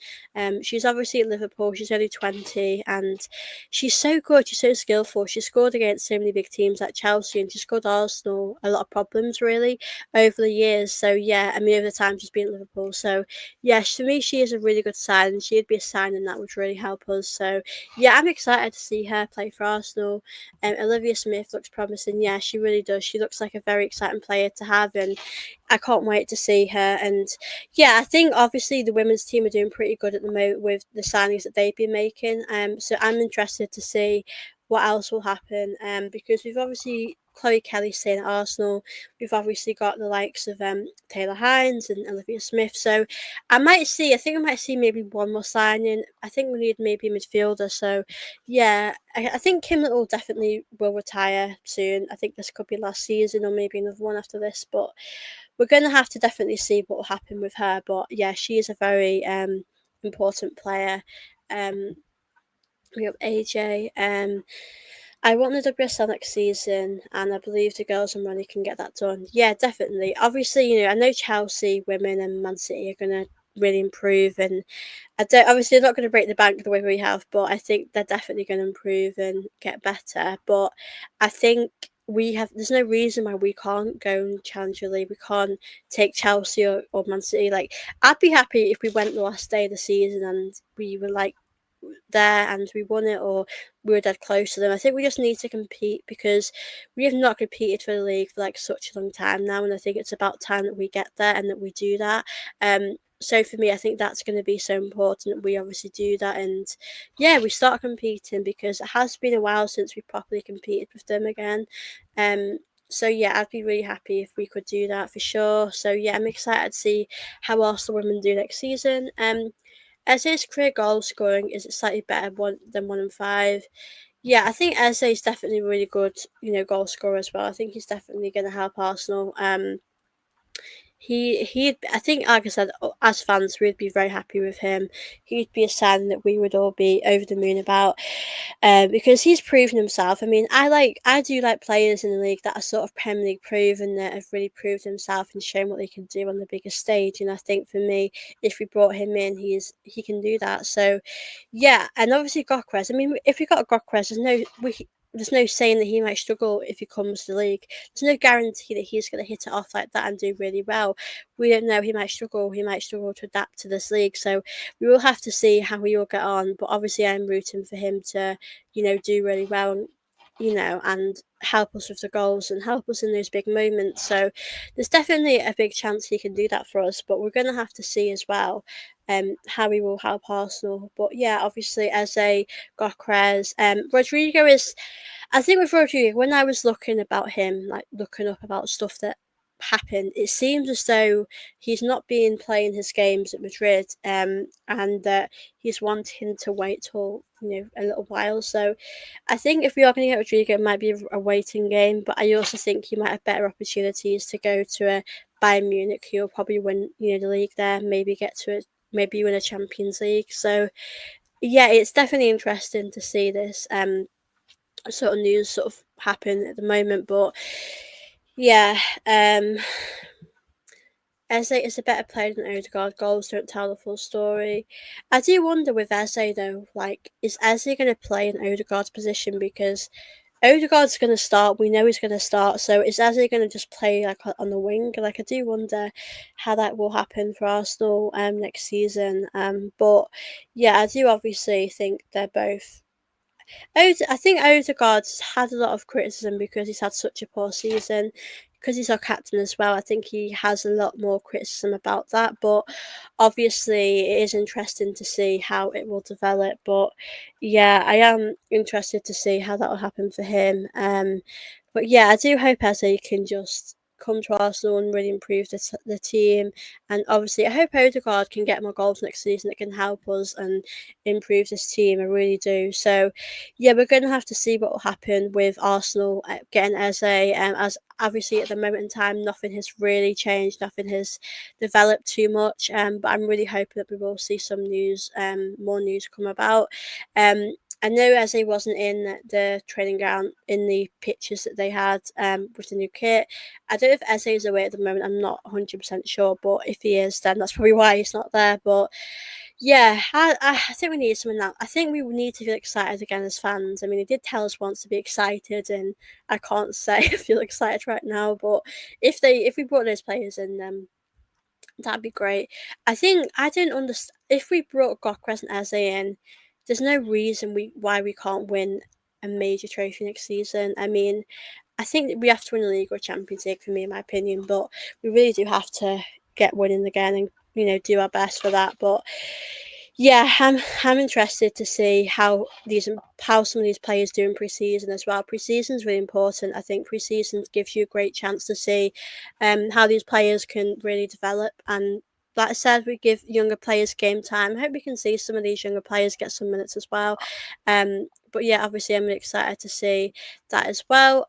She's obviously at Liverpool. She's only 20, and she's so good. She's so skillful. She scored against so many big teams like Chelsea, and she scored Arsenal a lot of problems really over the years. So yeah, I mean over the time she's been at Liverpool. So yeah, to me she is a really good signing. She'd be a signing that would really help us. So yeah, I'm excited to see her play for Arsenal. Olivia Smith looks promising. Yeah, she really does. She looks like a very exciting player to have, and I can't wait to see her. And yeah, I think obviously the women's team are doing pretty good at the moment with the signings that they've been making. So I'm interested to see what else will happen. Because we've obviously Chloe Kelly staying at Arsenal. We've obviously got the likes of Taylor Hines and Olivia Smith. So I think I might see maybe one more signing. I think we need maybe a midfielder. So yeah, I think Kim Little definitely will retire soon. I think this could be last season or maybe another one after this. But we're going to have to definitely see what will happen with her. But yeah, she is a very important player. Um, we have AJ. I want the WSL next season, and I believe the girls and Ronnie can get that done. Yeah, definitely. Obviously, I know Chelsea women and Man City are gonna really improve. And I don't obviously they're not going to break the bank the way we have, but I think they're definitely going to improve and get better. But I think there's no reason why we can't go and challenge the league. We can't take Chelsea or Man City. Like, I'd be happy if we went the last day of the season and we were like there and we won it, or we were dead close to them. I think we just need to compete because we have not competed for the league for like such a long time now, and I think it's about time that we get there and that we do that. So for me, I think that's going to be so important that we obviously do that, and yeah, we start competing because it has been a while since we properly competed with them again. Um, so yeah, I'd be really happy if we could do that for sure. So yeah, I'm excited to see how Arsenal women do next season. Eze's career goal scoring is slightly better than 1 and 5. Yeah, I think Eze is definitely a really good, goal scorer as well. I think he's definitely going to help Arsenal. I think, like I said, as fans, we'd be very happy with him. He'd be a sign that we would all be over the moon about, because he's proven himself. I mean, I do like players in the league that are sort of Premier League proven, that have really proved themselves and shown what they can do on the biggest stage. And I think for me, if we brought him in, he can do that. So, yeah, and obviously Gyokeres. I mean, if we got Gyokeres, there's no saying that he might struggle if he comes to the league. There's no guarantee that he's going to hit it off like that and do really well. We don't know. He might struggle. He might struggle to adapt to this league. So we will have to see how he will get on. But obviously, I'm rooting for him to, do really well, and help us with the goals and help us in those big moments. So there's definitely a big chance he can do that for us. But we're going to have to see as well. How he will help Arsenal. But yeah, obviously, Eze, Gyokeres, Rodrigo is. I think with Rodrigo, when I was looking about him, like looking up about stuff that happened, it seems as though he's not been playing his games at Madrid, and that he's wanting to wait till a little while. So I think if we are going to get Rodrigo, it might be a waiting game. But I also think he might have better opportunities to go to a Bayern Munich, who will probably win the league there, maybe get to it, maybe win a Champions League. So yeah, it's definitely interesting to see this sort of news sort of happen at the moment. But yeah, Eze is a better player than Odegaard. Goals don't tell the full story. I do wonder with Eze though, like, is Eze going to play in Odegaard's position? Because Odegaard's going to start. We know he's going to start. So is Eze going to just play like on the wing? Like, I do wonder how that will happen for Arsenal next season. But yeah, I do obviously think they're both. I think Odegaard's had a lot of criticism because he's had such a poor season. Because he's our captain as well, I think he has a lot more criticism about that. But obviously, it is interesting to see how it will develop. But yeah, I am interested to see how that will happen for him. But yeah, I do hope Eze can just come to Arsenal and really improve the team. And obviously, I hope Odegaard can get more goals next season that can help us and improve this team. I really do. So yeah, we're going to have to see what will happen with Arsenal getting Eze. As obviously at the moment in time, nothing has really changed, nothing has developed too much. But I'm really hoping that we will see some news, more news come about. I know Eze wasn't in the training ground in the pictures that they had with the new kit. I don't know if Eze is away at the moment. I'm not 100% sure, but if he is, then that's probably why he's not there. But yeah, I think we need something now. I think we need to feel excited again as fans. I mean, he did tell us once to be excited, and I can't say I feel excited right now. But if we brought those players in, that'd be great. I think I don't understand if we brought Gyokeres and Eze in. There's no reason why we can't win a major trophy next season. I mean, I think that we have to win a league or a Champions League for me, in my opinion. But we really do have to get winning again and do our best for that. But yeah, I'm interested to see how some of these players do in preseason as well. Preseason is really important. I think preseason gives you a great chance to see how these players can really develop. And like I said, we give younger players game time. I hope we can see some of these younger players get some minutes as well. But yeah, obviously I'm really excited to see that as well.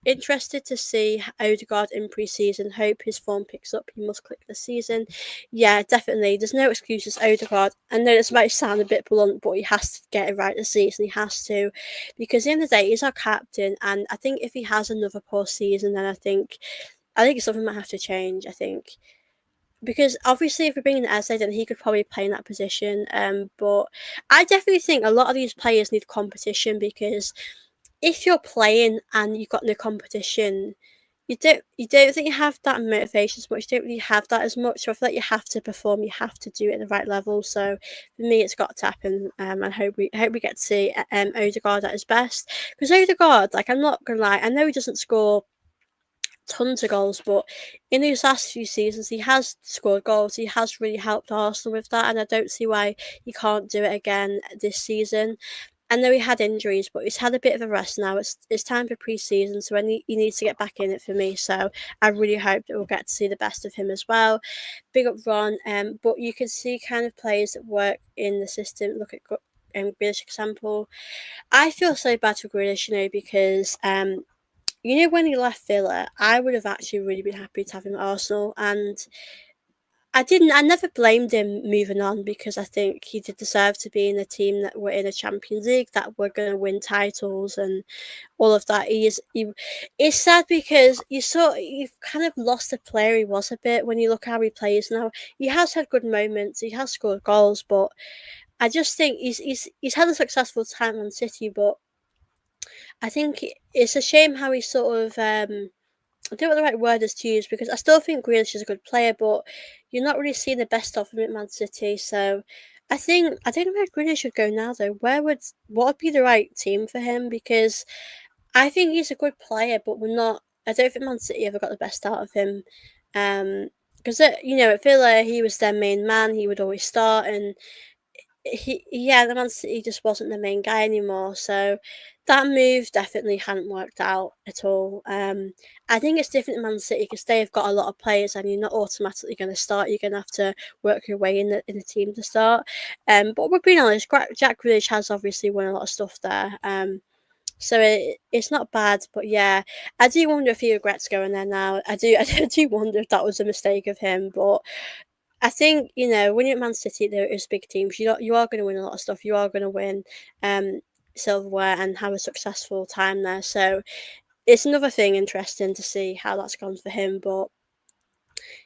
Interested to see Odegaard in pre-season. Hope his form picks up. He must click this season. Yeah, definitely. There's no excuses, Odegaard. I know this might sound a bit blunt, but he has to get it right this season. He has to, because at the end of the day, he's our captain, and I think if he has another poor season, then I think something might have to change. I think because obviously if we're bringing Eze, then he could probably play in that position. But I definitely think a lot of these players need competition, because if you're playing and you've got no competition, you don't think you have that motivation as much. You don't really have that as much. So I feel like you have to perform. You have to do it at the right level. So for me, it's got to happen. I hope we get to see Odegaard at his best, because Odegaard, like, I'm not gonna lie, I know he doesn't score tons of goals, but in these last few seasons, he has scored goals. He has really helped Arsenal with that, and I don't see why he can't do it again this season. I know he had injuries, but he's had a bit of a rest now. It's time for pre-season, so he needs to get back in it for me. So I really hope that we'll get to see the best of him as well. Big up Ron. But you can see kind of players that work in the system. Look at Grealish example. I feel so bad for Grealish, because when he left Villa, I would have actually really been happy to have him at Arsenal, and I never blamed him moving on, because I think he did deserve to be in a team that were in a Champions League, that were going to win titles and all of that. It's sad, because you've kind of lost the player he was a bit when you look how he plays now. He has had good moments, he has scored goals, but I just think he's had a successful time on City, but I think it's a shame how he sort of I don't know what the right word is to use, because I still think Grealish is a good player, but you're not really seeing the best of him at Man City. So I don't know where Grealish should go now though. What would be the right team for him? Because I think he's a good player, but we're not. I don't think Man City ever got the best out of him. Because at Villa he was their main man. He would always start, and the Man City just wasn't the main guy anymore. So that move definitely hadn't worked out at all. I think it's different in Man City, because they've got a lot of players, and you're not automatically going to start. You're going to have to work your way in the team to start. But we're being honest, Jack Grealish has obviously won a lot of stuff there. So it's not bad, but yeah, I do wonder if he regrets going there now. I do wonder if that was a mistake of him, but I think, when you're at Man City, there is big teams. You are going to win a lot of stuff. You are going to win um, silverware and have a successful time there. So it's another thing interesting to see how that's gone for him. But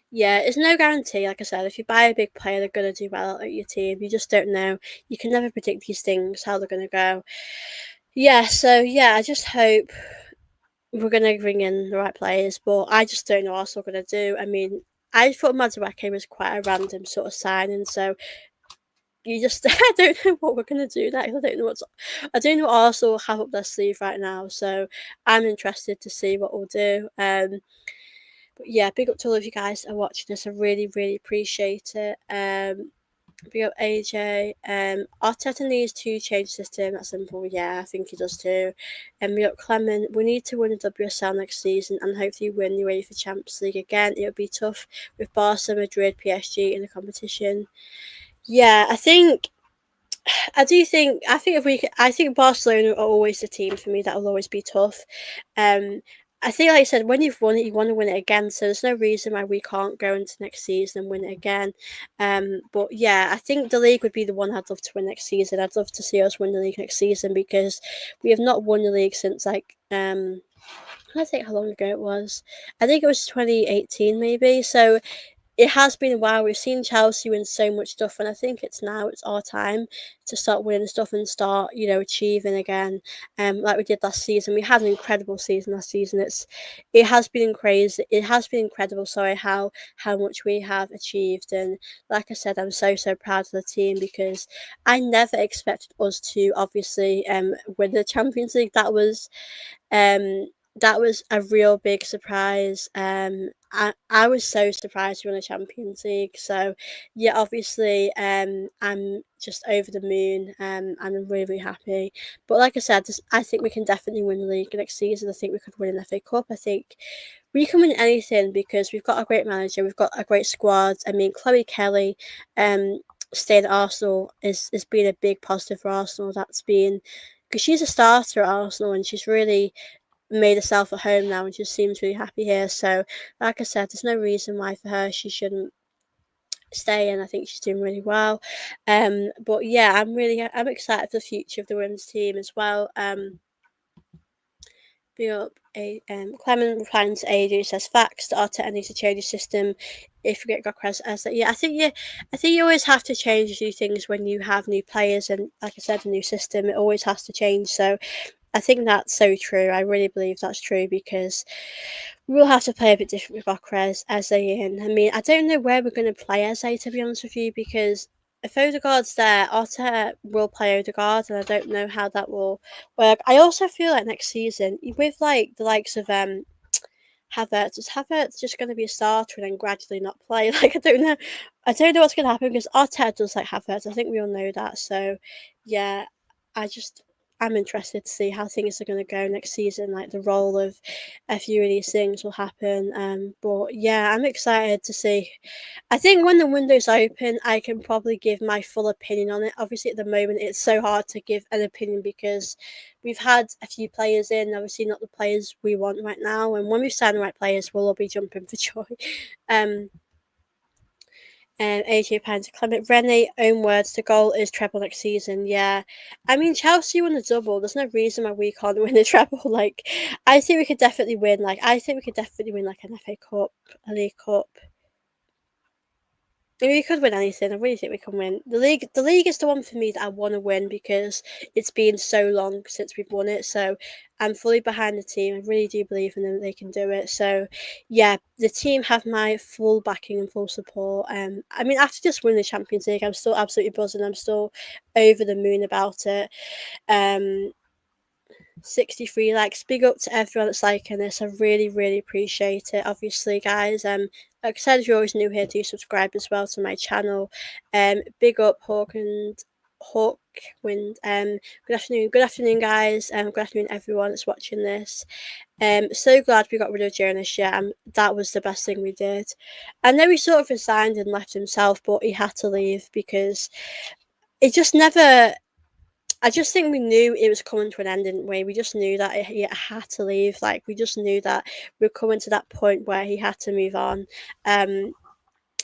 yeah, it's no guarantee. Like I said, if you buy a big player, they're going to do well at your team. You just don't know. You can never predict these things, how they're going to go. Yeah, so yeah, I just hope we're going to bring in the right players, but I just don't know what else we're going to do. I mean, I thought Madueke was quite a random sort of signing, so you just I don't know what we're gonna do next. I don't know what Arsenal have up their sleeve right now. So I'm interested to see what we'll do. But yeah, big up to all of you guys that are watching this. I really, really appreciate it. Big up AJ. Arteta needs to change the system. That's simple. Yeah, I think he does too. And big up Clement. We need to win the WSL next season and hopefully win the UEFA Champions League again. It'll be tough with Barca, Madrid, PSG in the competition. Yeah, I think Barcelona are always the team for me that will always be tough. Um, I think, like I said, when you've won it, you want to win it again. So there's no reason why we can't go into next season and win it again. But yeah, I think the league would be the one I'd love to win next season. I'd love to see us win the league next season, because we have not won the league since I think how long ago it was. I think it was 2018 maybe. So it has been a while. We've seen Chelsea win so much stuff, and I think it's our time to start winning stuff and start, achieving again. Like we did last season. We had an incredible season last season. It has been crazy. It has been incredible. Sorry, how much we have achieved, and like I said, I'm so proud of the team, because I never expected us to obviously win the Champions League. Um, that was a real big surprise. I was so surprised we won the Champions League. So yeah, obviously, I'm just over the moon. And I'm really, really happy. But like I said, I think we can definitely win the league next season. I think we could win an FA Cup. I think we can win anything, because we've got a great manager. We've got a great squad. I mean, Chloe Kelly, staying at Arsenal is been a big positive for Arsenal. That's been because she's a starter at Arsenal, and she's really made herself at home now, and she seems really happy here. So, like I said, there's no reason why for her she shouldn't stay, and I think she's doing really well. But yeah, I'm excited for the future of the women's team as well. Clement replying to AJ says facts. The Arteta needs to change the system. if we get Gyokeras as that. Yeah, I think you always have to change a few things when you have new players, and like I said, a new system. It always has to change. So I think that's so true. I really believe that's true because we'll have to play a bit different with Gyokeres, Eze in. I mean, I don't know where we're going to play Eze, to be honest with you, because if Odegaard's there, Arteta will play Odegaard, and I don't know how that will work. I also feel like next season, with like the likes of Havertz, is Havertz just going to be a starter and then gradually not play? Like, I don't know what's going to happen because Arteta does like Havertz. I think we all know that. So, yeah, I just I'm interested to see how things are going to go next season. Like the role of a few of these things will happen. But yeah, I'm excited to see. I think when the window's open, I can probably give my full opinion on it. Obviously, at the moment, it's so hard to give an opinion because we've had a few players in, obviously not the players we want right now. And when we sign the right players, we'll all be jumping for joy. Um, and £80 to Clement Rennie, own words, the goal is treble next season. Yeah. I mean, Chelsea won a double. There's no reason why we can't win a treble. Like, I think we could definitely win. Like, I think we could definitely win, like, an FA Cup, a League Cup. I mean, we could win anything. I really think we can win. The league is the one for me that I want to win because it's been so long since we've won it. So I'm fully behind the team. I really do believe in them that they can do it. So yeah, the team have my full backing and full support. I mean, after just winning the Champions League, I'm still absolutely buzzing. I'm still over the moon about it. Um, 63 likes. Big up to everyone that's liking this. I really, really appreciate it. Obviously, guys. Like I said, if you're always new here, do subscribe as well to my channel. Big up Hawkwind. Good afternoon. Good afternoon, guys. Good afternoon, everyone that's watching this. So glad we got rid of Jonas. Yeah, that was the best thing we did. I know he sort of resigned and left himself, but he had to leave because it just never. I just think we knew it was coming to an end, didn't we? We just knew that he had to leave. Like we just knew that we were coming to that point where he had to move on.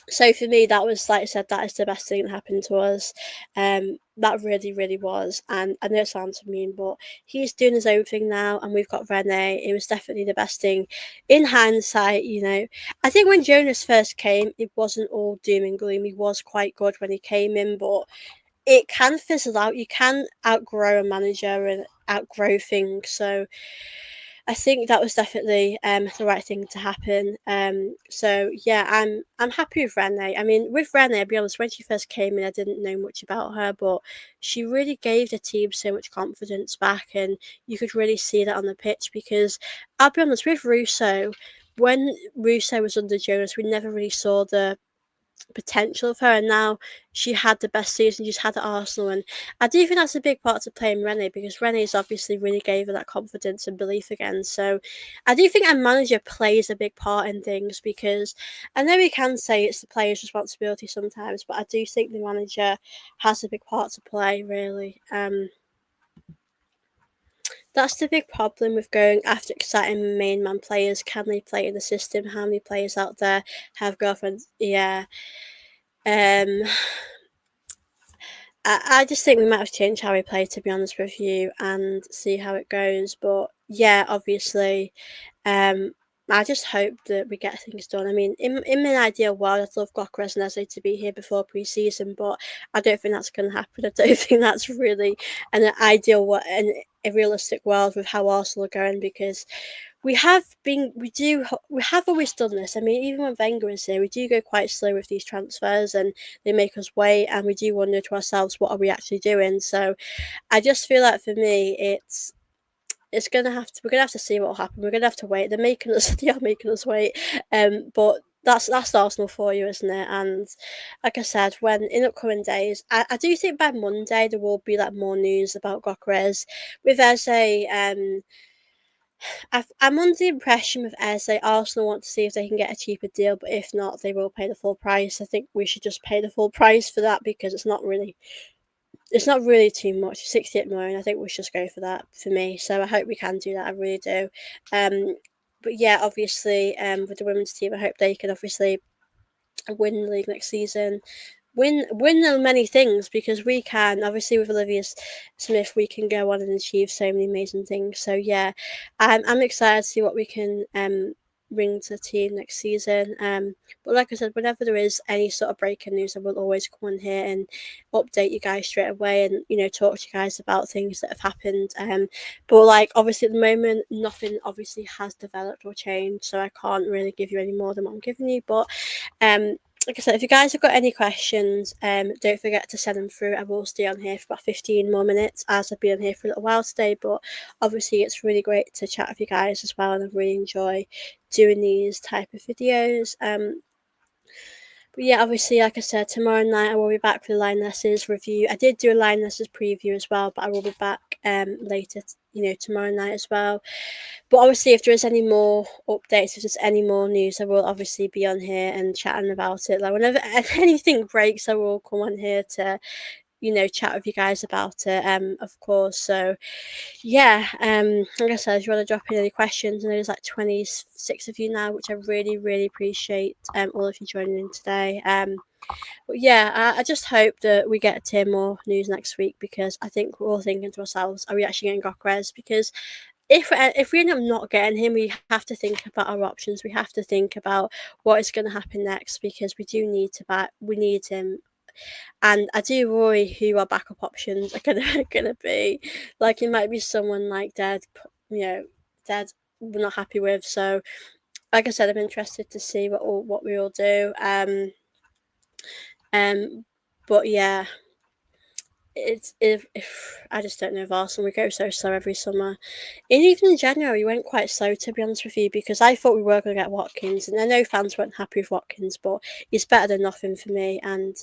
So for me, that was like I said, that is the best thing that happened to us. That really, really was. And I know it sounds mean, but he's doing his own thing now, and we've got Rene. It was definitely the best thing in hindsight. You know, I think when Jonas first came, it wasn't all doom and gloom. He was quite good when he came in, but it can fizzle out. You can outgrow a manager and outgrow things. So I think that was definitely the right thing to happen. So yeah, I'm happy with Rene. I mean, with Rene, I'll be honest, when she first came in, I didn't know much about her, but she really gave the team so much confidence back, and you could really see that on the pitch. Because I'll be honest, with Russo, when Russo was under Jonas, we never really saw the potential of her, and now she had the best season she's had at Arsenal, and I do think that's a big part to playing Rene because Rene's obviously really gave her that confidence and belief again. So I do think a manager plays a big part in things because I know we can say it's the player's responsibility sometimes, but I do think the manager has a big part to play really. That's the big problem with going after exciting main man players. Can they play in the system? How many players out there have girlfriends? Yeah. Um, I just think we might have to change how we play, to be honest with you, and see how it goes. But yeah, obviously, um, I just hope that we get things done. I mean, in an ideal world, I'd love Gyokeres and Eze to be here before pre-season, but I don't think that's going to happen. I don't think that's really an ideal and a realistic world with how Arsenal are going because we have always done this. I mean, even when Wenger is here, we do go quite slow with these transfers, and they make us wait, and we do wonder to ourselves, what are we actually doing? So, I just feel like for me, it's gonna have to we're gonna have to see what will happen. We're gonna have to wait. They're making us they are making us wait. But that's Arsenal for you, isn't it? And like I said, when in upcoming days, I do think by Monday there will be like more news about Gyokeres with Eze. I'm under the impression with Eze, Arsenal want to see if they can get a cheaper deal, but if not, they will pay the full price. I think we should just pay the full price for that because it's not really too much. 68 million. I think we should just go for that for me. So I hope we can do that. I really do. But yeah, obviously, with the women's team, I hope they can obviously win the league next season. Win many things because we can obviously with Olivia Smith we can go on and achieve so many amazing things. So yeah, I'm excited to see what we can bring to the team next season. But like I said, whenever there is any sort of breaking news, I will always come on here and update you guys straight away, and talk to you guys about things that have happened. But like obviously at the moment, nothing obviously has developed or changed, so I can't really give you any more than what I'm giving you. But like I said, if you guys have got any questions, don't forget to send them through. I will stay on here for about 15 more minutes, as I've been on here for a little while today. But obviously, it's really great to chat with you guys as well, and I really enjoy doing these type of videos. But yeah, obviously, like I said, tomorrow night I will be back for the Lionesses review. I did do a Lionesses preview as well, but I will be back later, tomorrow night as well. But obviously, if there is any more updates, if there's any more news, I will obviously be on here and chatting about it. Like whenever anything breaks, I will come on here to, chat with you guys about it. Of course. So yeah, like I said, if you want to drop in any questions, I know there's like 26 of you now, which I really, really appreciate. All of you joining in today. But yeah, I just hope that we get to hear more news next week, because I think we're all thinking to ourselves, are we actually getting Gyokeres? Because if we end up not getting him, we have to think about our options. We have to think about what is going to happen next, because we do need to back. We need him, and I do worry who our backup options are gonna be. Like it might be someone like Dad, Dad we're not happy with. So, like I said, I'm interested to see what we all do. But yeah, it's if I just don't know if Arsenal, we go so slow every summer. And even in January, we went quite slow, to be honest with you, because I thought we were going to get Watkins, and I know fans weren't happy with Watkins, but he's better than nothing for me, and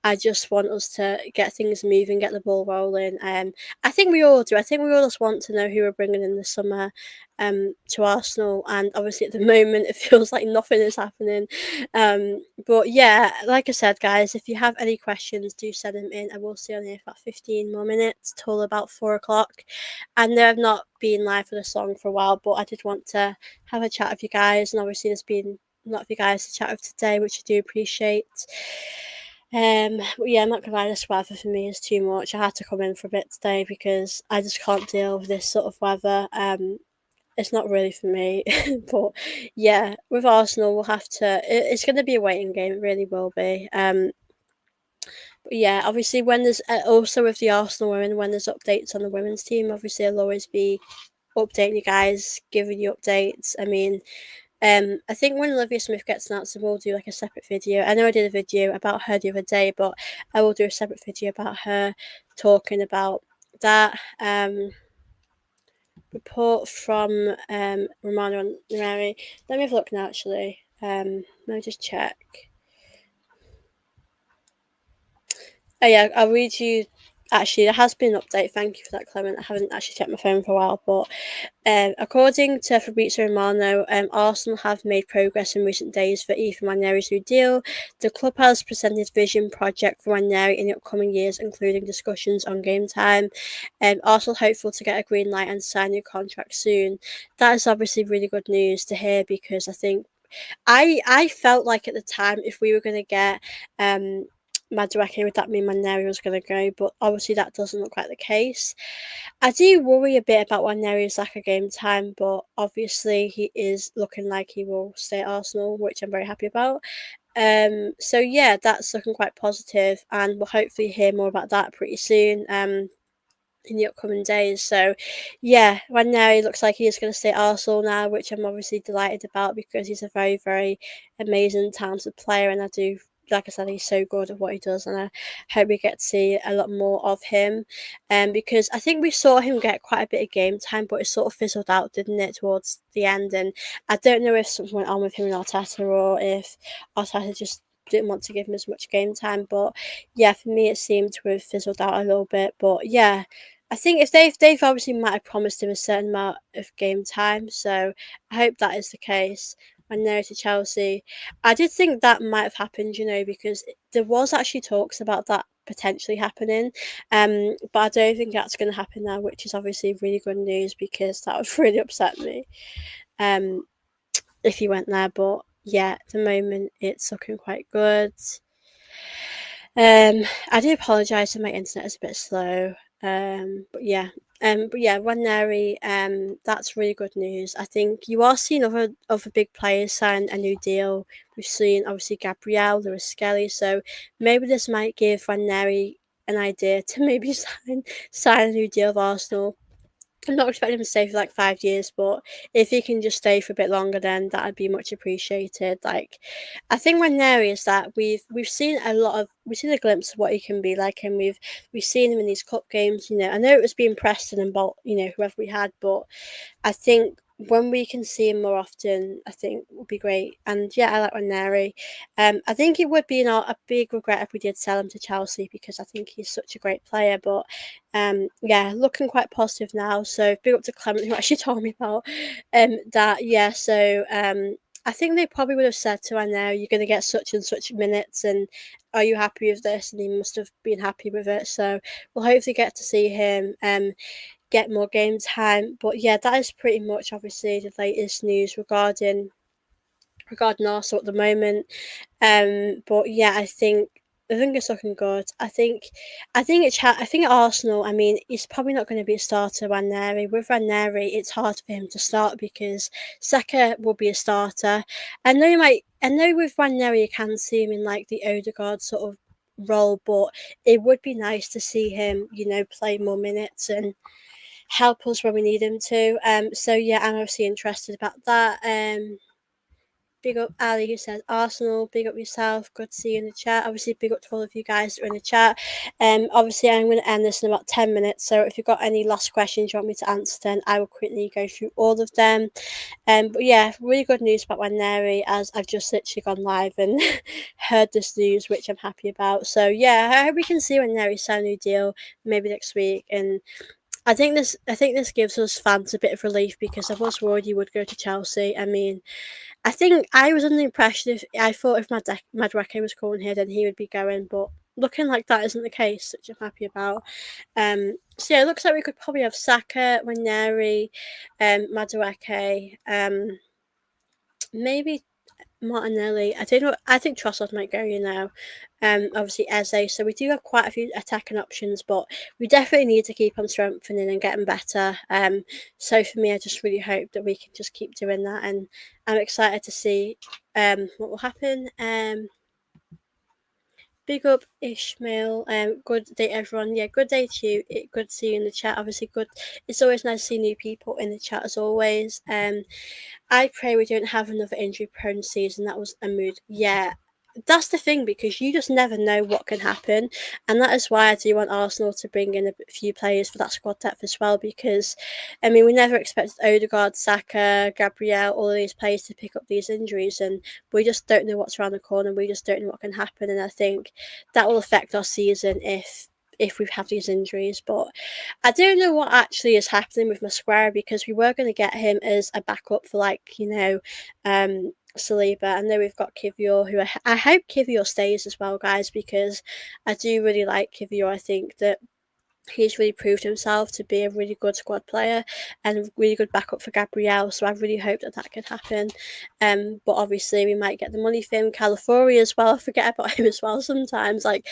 I just want us to get things moving, get the ball rolling. I think we all do. I think we all just want to know who we're bringing in the summer, to Arsenal, and obviously at the moment it feels like nothing is happening. But yeah, like I said, guys, if you have any questions, do send them in. I will stay on here for about 15 more minutes till about 4 o'clock. I know I've not been live for the song for a while, but I did want to have a chat with you guys, and obviously there's been a lot of you guys to chat with today, which I do appreciate. But yeah, I'm not gonna lie, this weather for me is too much. I had to come in for a bit today because I just can't deal with this sort of weather. It's not really for me. But yeah, with Arsenal, we'll have to. It's going to be a waiting game. It really will be. But yeah, obviously, when there's also with the Arsenal women, when there's updates on the women's team, obviously, I'll always be updating you guys, giving you updates. I mean, I think when Olivia Smith gets announced, we'll do like a separate video. I know I did a video about her the other day, but I will do a separate video about her, talking about that. Report from Romano and Maneri. Let me have a look now, actually. Let me just check. Oh yeah, I'll read you. Actually, there has been an update. Thank you for that, Clement. I haven't actually checked my phone for a while, but according to Fabrizio Romano, Arsenal have made progress in recent days for Ethan Maneri's new deal. The club has presented vision project for Maneri in the upcoming years, including discussions on game time. Arsenal hopeful to get a green light and sign a new contract soon. That is obviously really good news to hear, because I think I felt like at the time, if we were going to get Madueke, would that mean Maneri was going to go? But obviously that doesn't look like the case. I do worry a bit about Maneri's lack of game time, but obviously he is looking like he will stay at Arsenal, which I'm very happy about. So yeah, that's looking quite positive, and we'll hopefully hear more about that pretty soon. In the upcoming days. So, yeah, right now he looks like he is going to stay at Arsenal now, which I'm obviously delighted about, because he's a very, very amazing, talented player, and I do. Like I said, he's so good at what he does, and I hope we get to see a lot more of him. Because I think we saw him get quite a bit of game time, but it sort of fizzled out, didn't it, towards the end? And I don't know if something went on with him and Arteta, or if Arteta just didn't want to give him as much game time. But yeah, for me, it seemed to have fizzled out a little bit. But yeah, I think if they've obviously might have promised him a certain amount of game time, so I hope that is the case. And there to Chelsea, I did think that might have happened, because there was actually talks about that potentially happening, but I don't think that's going to happen now, which is obviously really good news, because that would really upset me, if he went there. But yeah, at the moment it's looking quite good. I do apologise if my internet is a bit slow. But yeah, Maneri, that's really good news. I think you are seeing other big players sign a new deal. We've seen obviously Gabriel, Lewis Skelly, so maybe this might give Maneri an idea to maybe sign a new deal with Arsenal. I'm not expecting him to stay for like 5 years, but if he can just stay for a bit longer, then that'd be much appreciated. Like, I think when there is that we've seen we've seen a glimpse of what he can be like, and we've seen him in these cup games. I know it was being Preston and Bolt, whoever we had, but I think when we can see him more often, I think would be great. And yeah, I like Maneri. I think it would be a big regret if we did sell him to Chelsea because I think he's such a great player. But yeah, looking quite positive now. So big up to Clement who actually told me about that. Yeah, so I think they probably would have said to Maneri, "You're going to get such and such minutes, and are you happy with this?" And he must have been happy with it. So we'll hopefully get to see him. Get more game time. But yeah, that is pretty much obviously the latest news regarding Arsenal at the moment. But yeah, I think it's looking good. I think at Arsenal. I mean, he's probably not going to be a starter. Ranieri with Ranieri, it's hard for him to start because Saka will be a starter. I know with Ranieri, you can see him in like the Odegaard sort of role, but it would be nice to see him, play more minutes and help us when we need him to. So yeah, I'm obviously interested about that. Big up Ali who says Arsenal. Big up yourself. Good to see you in the chat. Obviously, big up to all of you guys that are in the chat. Obviously, I'm going to end this in about 10 minutes. So if you've got any last questions you want me to answer, then I will quickly go through all of them. But yeah, really good news about Maneri as I've just literally gone live and heard this news, which I'm happy about. So yeah, I hope we can see Maneri sign a new deal maybe next week and I think this gives us fans a bit of relief because I was worried he would go to Chelsea. I mean, I think I was under the impression if Madueke was going here, then he would be going, but looking like that isn't the case, which I'm happy about. So yeah, it looks like we could probably have Saka, Maneri, Madueke, maybe Martinelli. I don't know. I think Trossard might go. Obviously Eze. So we do have quite a few attacking options, but we definitely need to keep on strengthening and getting better. So for me, I just really hope that we can just keep doing that, and I'm excited to see what will happen. Big up Ishmael. Good day everyone. Yeah, good day to you. Good to see you in the chat. Obviously, good. It's always nice to see new people in the chat as always. I pray we don't have another injury prone season. That was a mood. Yeah, that's the thing because you just never know what can happen. And that is why I do want Arsenal to bring in a few players for that squad depth as well. Because, I mean, we never expected Odegaard, Saka, Gabriel, all of these players to pick up these injuries. And we just don't know what's around the corner. We just don't know what can happen. And I think that will affect our season if we have these injuries. But I don't know what actually is happening with Mosquera because we were going to get him as a backup for Saliba. I know we've got Kivior, who I hope Kivior stays as well, guys, because I do really like Kivior. I think that he's really proved himself to be a really good squad player and a really good backup for Gabriel. So I really hope that could happen. But obviously we might get the money for him. California as well. I forget about him as well sometimes. Like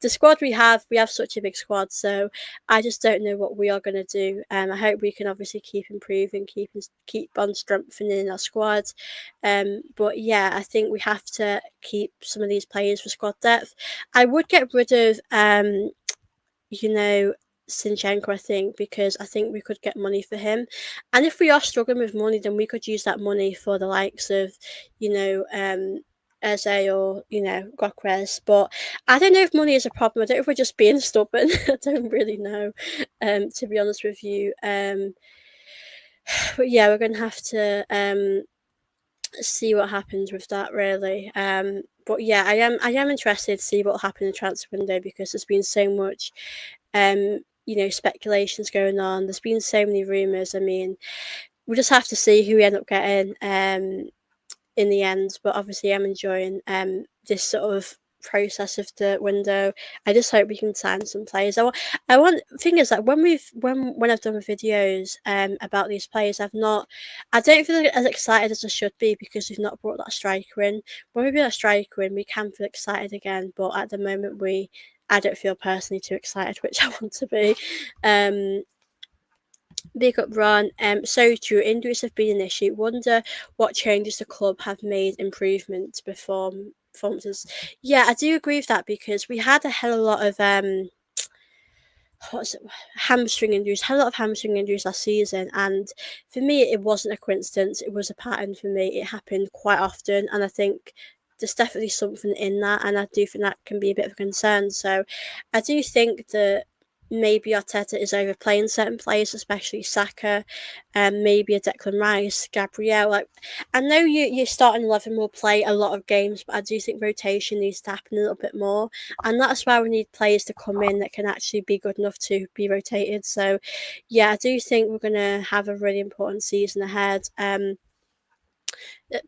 the squad we have such a big squad. So I just don't know what we are going to do. I hope we can obviously keep improving, keep on strengthening our squad. But yeah, I think we have to keep some of these players for squad depth. I would get rid of Sinchenko, I think, because I think we could get money for him. And if we are struggling with money, then we could use that money for the likes of, Eze or, Gyokeras. But I don't know if money is a problem. I don't know if we're just being stubborn. I don't really know, to be honest with you. But yeah, we're going to have to see what happens with that really. But yeah, I am interested to see what will happen in the transfer window because there's been so much speculations going on. There's been so many rumours. I mean, we'll just have to see who we end up getting in the end. But obviously I'm enjoying this sort of process of the window. I just hope we can sign some players. I want thing is that when I've done videos about these players, I don't feel as excited as I should be because we've not brought that striker in. When we bring that striker in, we can feel excited again, but at the moment I don't feel personally too excited, which I want to be. Big up Ron. So true. Injuries have been an issue. Wonder what changes the club have made improvements before performances. Yeah, I do agree with that because we had a hell of a lot of what's it, hamstring injuries. Had a lot of hamstring injuries last season, and for me, it wasn't a coincidence. It was a pattern for me. It happened quite often, and I think there's definitely something in that, and I do think that can be a bit of a concern. So, I do think that maybe Arteta is overplaying certain players, especially Saka, and maybe a Declan Rice, Gabriel. Like, I know your starting 11 will play a lot of games, but I do think rotation needs to happen a little bit more, and that's why we need players to come in that can actually be good enough to be rotated. So, yeah, I do think we're gonna have a really important season ahead.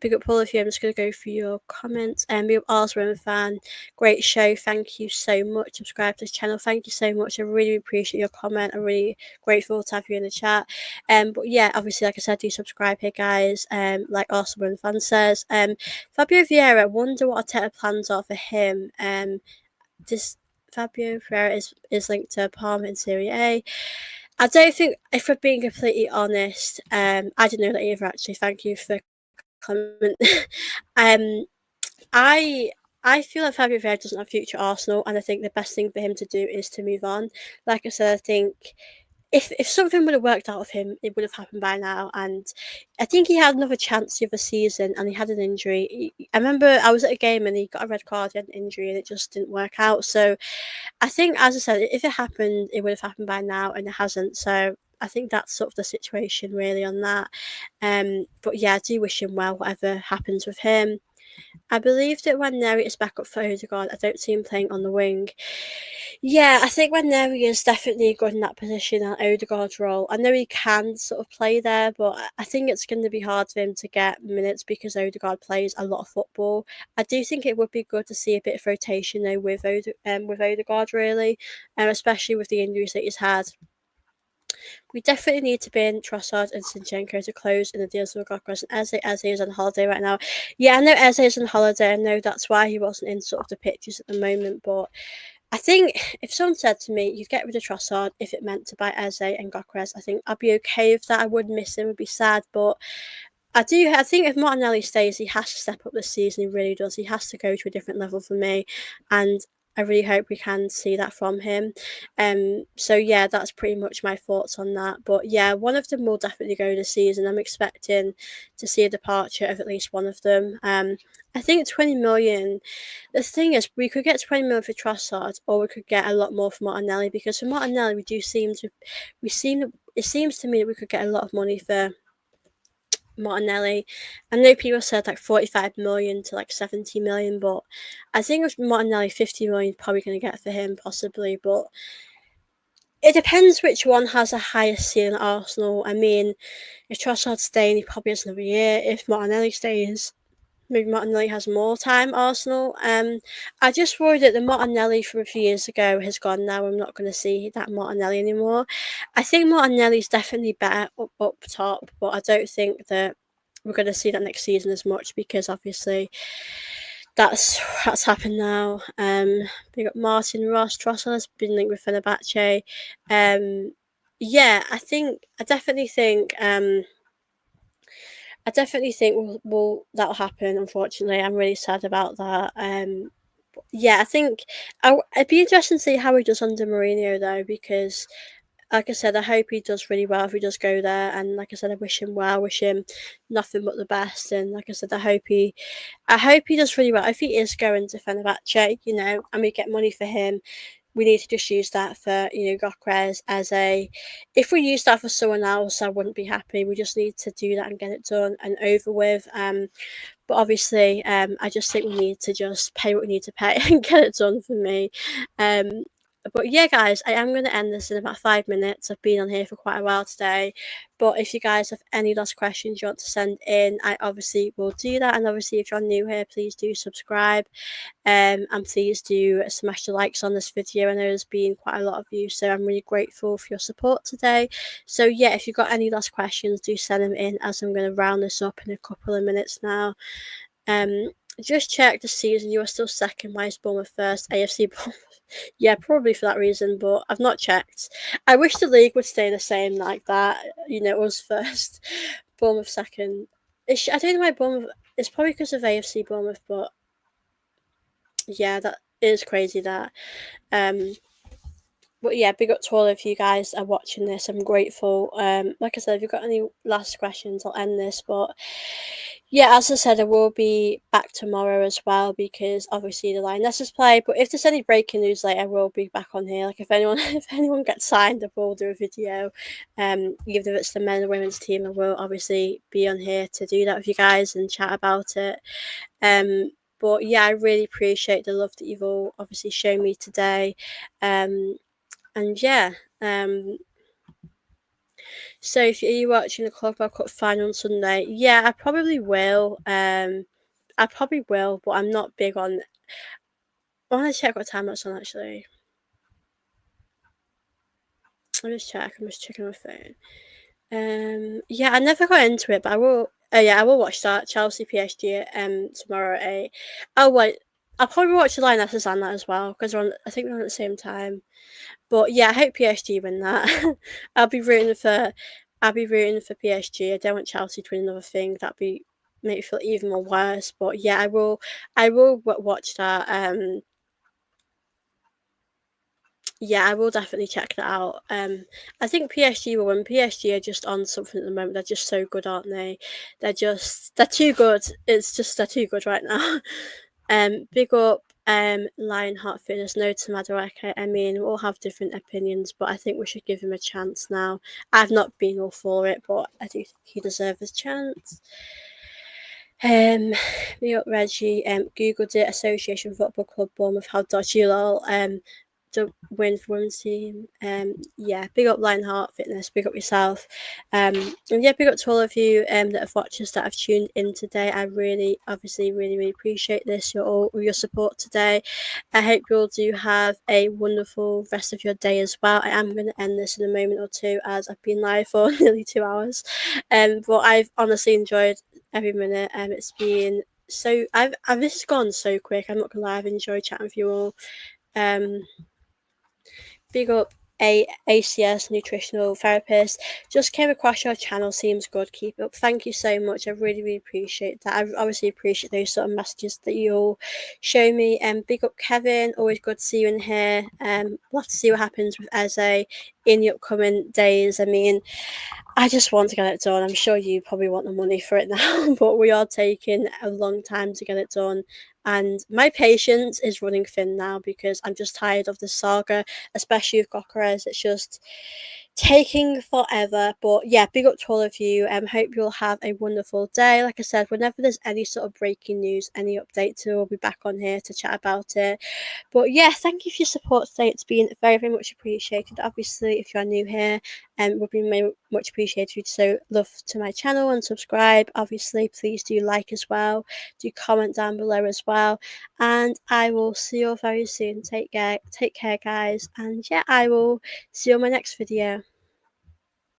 Big up Paul of you. I'm just going to go through your comments. Big up Arsenal fan. Great show. Thank you so much. Subscribe to this channel. Thank you so much. I really appreciate your comment. I'm really grateful to have you in the chat. But yeah, obviously, like I said, do subscribe here, guys. Like Arsenal fan says. Fabio Vieira. Wonder what Arteta plans are for him. This Fabio Vieira is linked to Parma in Serie A. I don't think, if we're being completely honest, I didn't know that either. Actually, thank you for comment. um, I I feel like Fabio Vieira doesn't have a future at Arsenal, and I think the best thing for him to do is to move on. Like I said, I think if something would have worked out of him, it would have happened by now. And I think he had another chance the other season, and he had an injury. I remember I was at a game and he got a red card, he had an injury, and it just didn't work out. So I think, as I said, if it happened, it would have happened by now, and it hasn't. So I think that's sort of the situation really on that. But yeah, I do wish him well, whatever happens with him. I believe that when Maneri is back up for Odegaard, I don't see him playing on the wing. Yeah, I think when Maneri is definitely good in that position and Odegaard's role. I know he can sort of play there, but I think it's going to be hard for him to get minutes because Odegaard plays a lot of football. I do think it would be good to see a bit of rotation though with Odegaard really, especially with the injuries that he's had. We definitely need to bin Trossard and Zinchenko to close in the deals with Gyokeras and Eze is on holiday right now. Yeah, I know Eze is on holiday. I know that's why he wasn't in sort of the pictures at the moment. But I think if someone said to me, you'd get rid of Trossard if it meant to buy Eze and Gyokeras, I think I'd be okay with that. I would miss him, would be sad. But I do. I think if Martinelli stays, he has to step up this season. He really does. He has to go to a different level for me, and I really hope we can see that from him. So yeah, that's pretty much my thoughts on that. But yeah, one of them will definitely go this season. I'm expecting to see a departure of at least one of them. I think 20 million. The thing is, we could get 20 million for Trossard, or we could get a lot more for Martinelli because for Martinelli, it seems to me that we could get a lot of money for Martinelli. I know people said like 45 million to like 70 million, but I think with Martinelli, 50 million is probably going to get for him, possibly. But it depends which one has a higher ceiling at Arsenal. I mean, if Trossard staying, he probably has another year. If Martinelli stays, maybe Martinelli has more time at Arsenal. I just worry that the Martinelli from a few years ago has gone now. I'm not going to see that Martinelli anymore. I think Martinelli's definitely better up top, but I don't think that we're going to see that next season as much because obviously that's happened now. We got Martin Ross. Trossard has been linked with Fenerbahce. Yeah, I definitely think that'll happen. Unfortunately, I'm really sad about that. Yeah, I think it'd be interesting to see how he does under Mourinho though, because like I said, I hope he does really well if he does go there. And like I said, I wish him well. Wish him nothing but the best. And like I said, I hope he does really well. If he is going to Fenerbahce, and we get money for him, we need to just use that for, Gyokeres as a. If we use that for someone else, I wouldn't be happy. We just need to do that and get it done and over with. But obviously, I just think we need to just pay what we need to pay and get it done for me. But yeah, guys, I am going to end this in about 5 minutes. I've been on here for quite a while today. But if you guys have any last questions you want to send in, I obviously will do that. And obviously, if you're new here, please do subscribe. And please do smash the likes on this video. I know there's been quite a lot of you, so I'm really grateful for your support today. So yeah, if you've got any last questions, do send them in as I'm going to round this up in a couple of minutes now. Just check the season. You are still second. Why is Bournemouth first? AFC Bournemouth. Yeah, probably for that reason, but I've not checked. I wish the league would stay the same like that. You know, us first, Bournemouth second. I don't know why Bournemouth. It's probably because of AFC Bournemouth, but yeah, that is crazy. That um, but yeah, big up to all of you guys that are watching this. I'm grateful. Like I said, if you've got any last questions, I'll end this. But yeah, as I said, I will be back tomorrow as well because obviously the Lionesses play. But if there's any breaking news, like I will be back on here. Like if anyone if anyone gets signed, I will do a video. Either if it's the men or women's team, I will obviously be on here to do that with you guys and chat about it. But yeah, I really appreciate the love that you've all obviously shown me today. And yeah, so if you're watching the Club Cup final on Sunday, yeah, I probably will. I probably will, but I'm not big on. I want to check what time that's on actually. Let me just check. I'm just checking my phone. Yeah, I never got into it, but I will. Yeah, I will watch that Chelsea PSG tomorrow at 8. Oh wait, I'll probably watch the Lionesses and that as well because I think they're on at the same time. But yeah, I hope PSG win that. I'll be rooting for I'll be rooting for PSG. I don't want Chelsea to win another thing. That'd be make me feel even more worse. But yeah, I will watch that. Yeah, I will definitely check that out. I think PSG will win. PSG are just on something at the moment. They're just so good, aren't they? They're too good. It's just they're too good right now. Big up Lionheart Fitness, no to Madueke. I mean, we all have different opinions, but I think we should give him a chance now. I've not been all for it, but I do think he deserves a chance. Big up Reggie. Googled it. Association Football Club Bournemouth. How dodgy lol. To win for women's team. Yeah, big up Lionheart Fitness, big up yourself. And yeah, big up to all of you that have watched us, that have tuned in today. I really, obviously, really appreciate this, your support today. I hope you all do have a wonderful rest of your day as well. I am going to end this in a moment or two as I've been live for nearly 2 hours. But I've honestly enjoyed every minute. It's been so this has gone so quick. I'm not gonna lie, I've enjoyed chatting with you all. Big up ACS nutritional therapist. Just came across your channel, seems good. Keep it up. Thank you so much. I really appreciate that. I obviously appreciate those sort of messages that you all show me. And big up Kevin. Always good to see you in here. We'll have to see what happens with Eze in the upcoming days. I mean, I just want to get it done. I'm sure you probably want the money for it now, but we are taking a long time to get it done. And my patience is running thin now because I'm just tired of the saga, especially with Gyokeras. It's just taking forever. But yeah, big up to all of you. Hope you'll have a wonderful day. Like I said, whenever there's any sort of breaking news, any updates, we'll be back on here to chat about it. But yeah, thank you for your support today. It's been very much appreciated. Obviously, if you are new here, would be much appreciated. So love to my channel and subscribe. Obviously, please do like as well. Do comment down below as well. And I will see you all very soon. Take care, guys. And yeah, I will see you on my next video.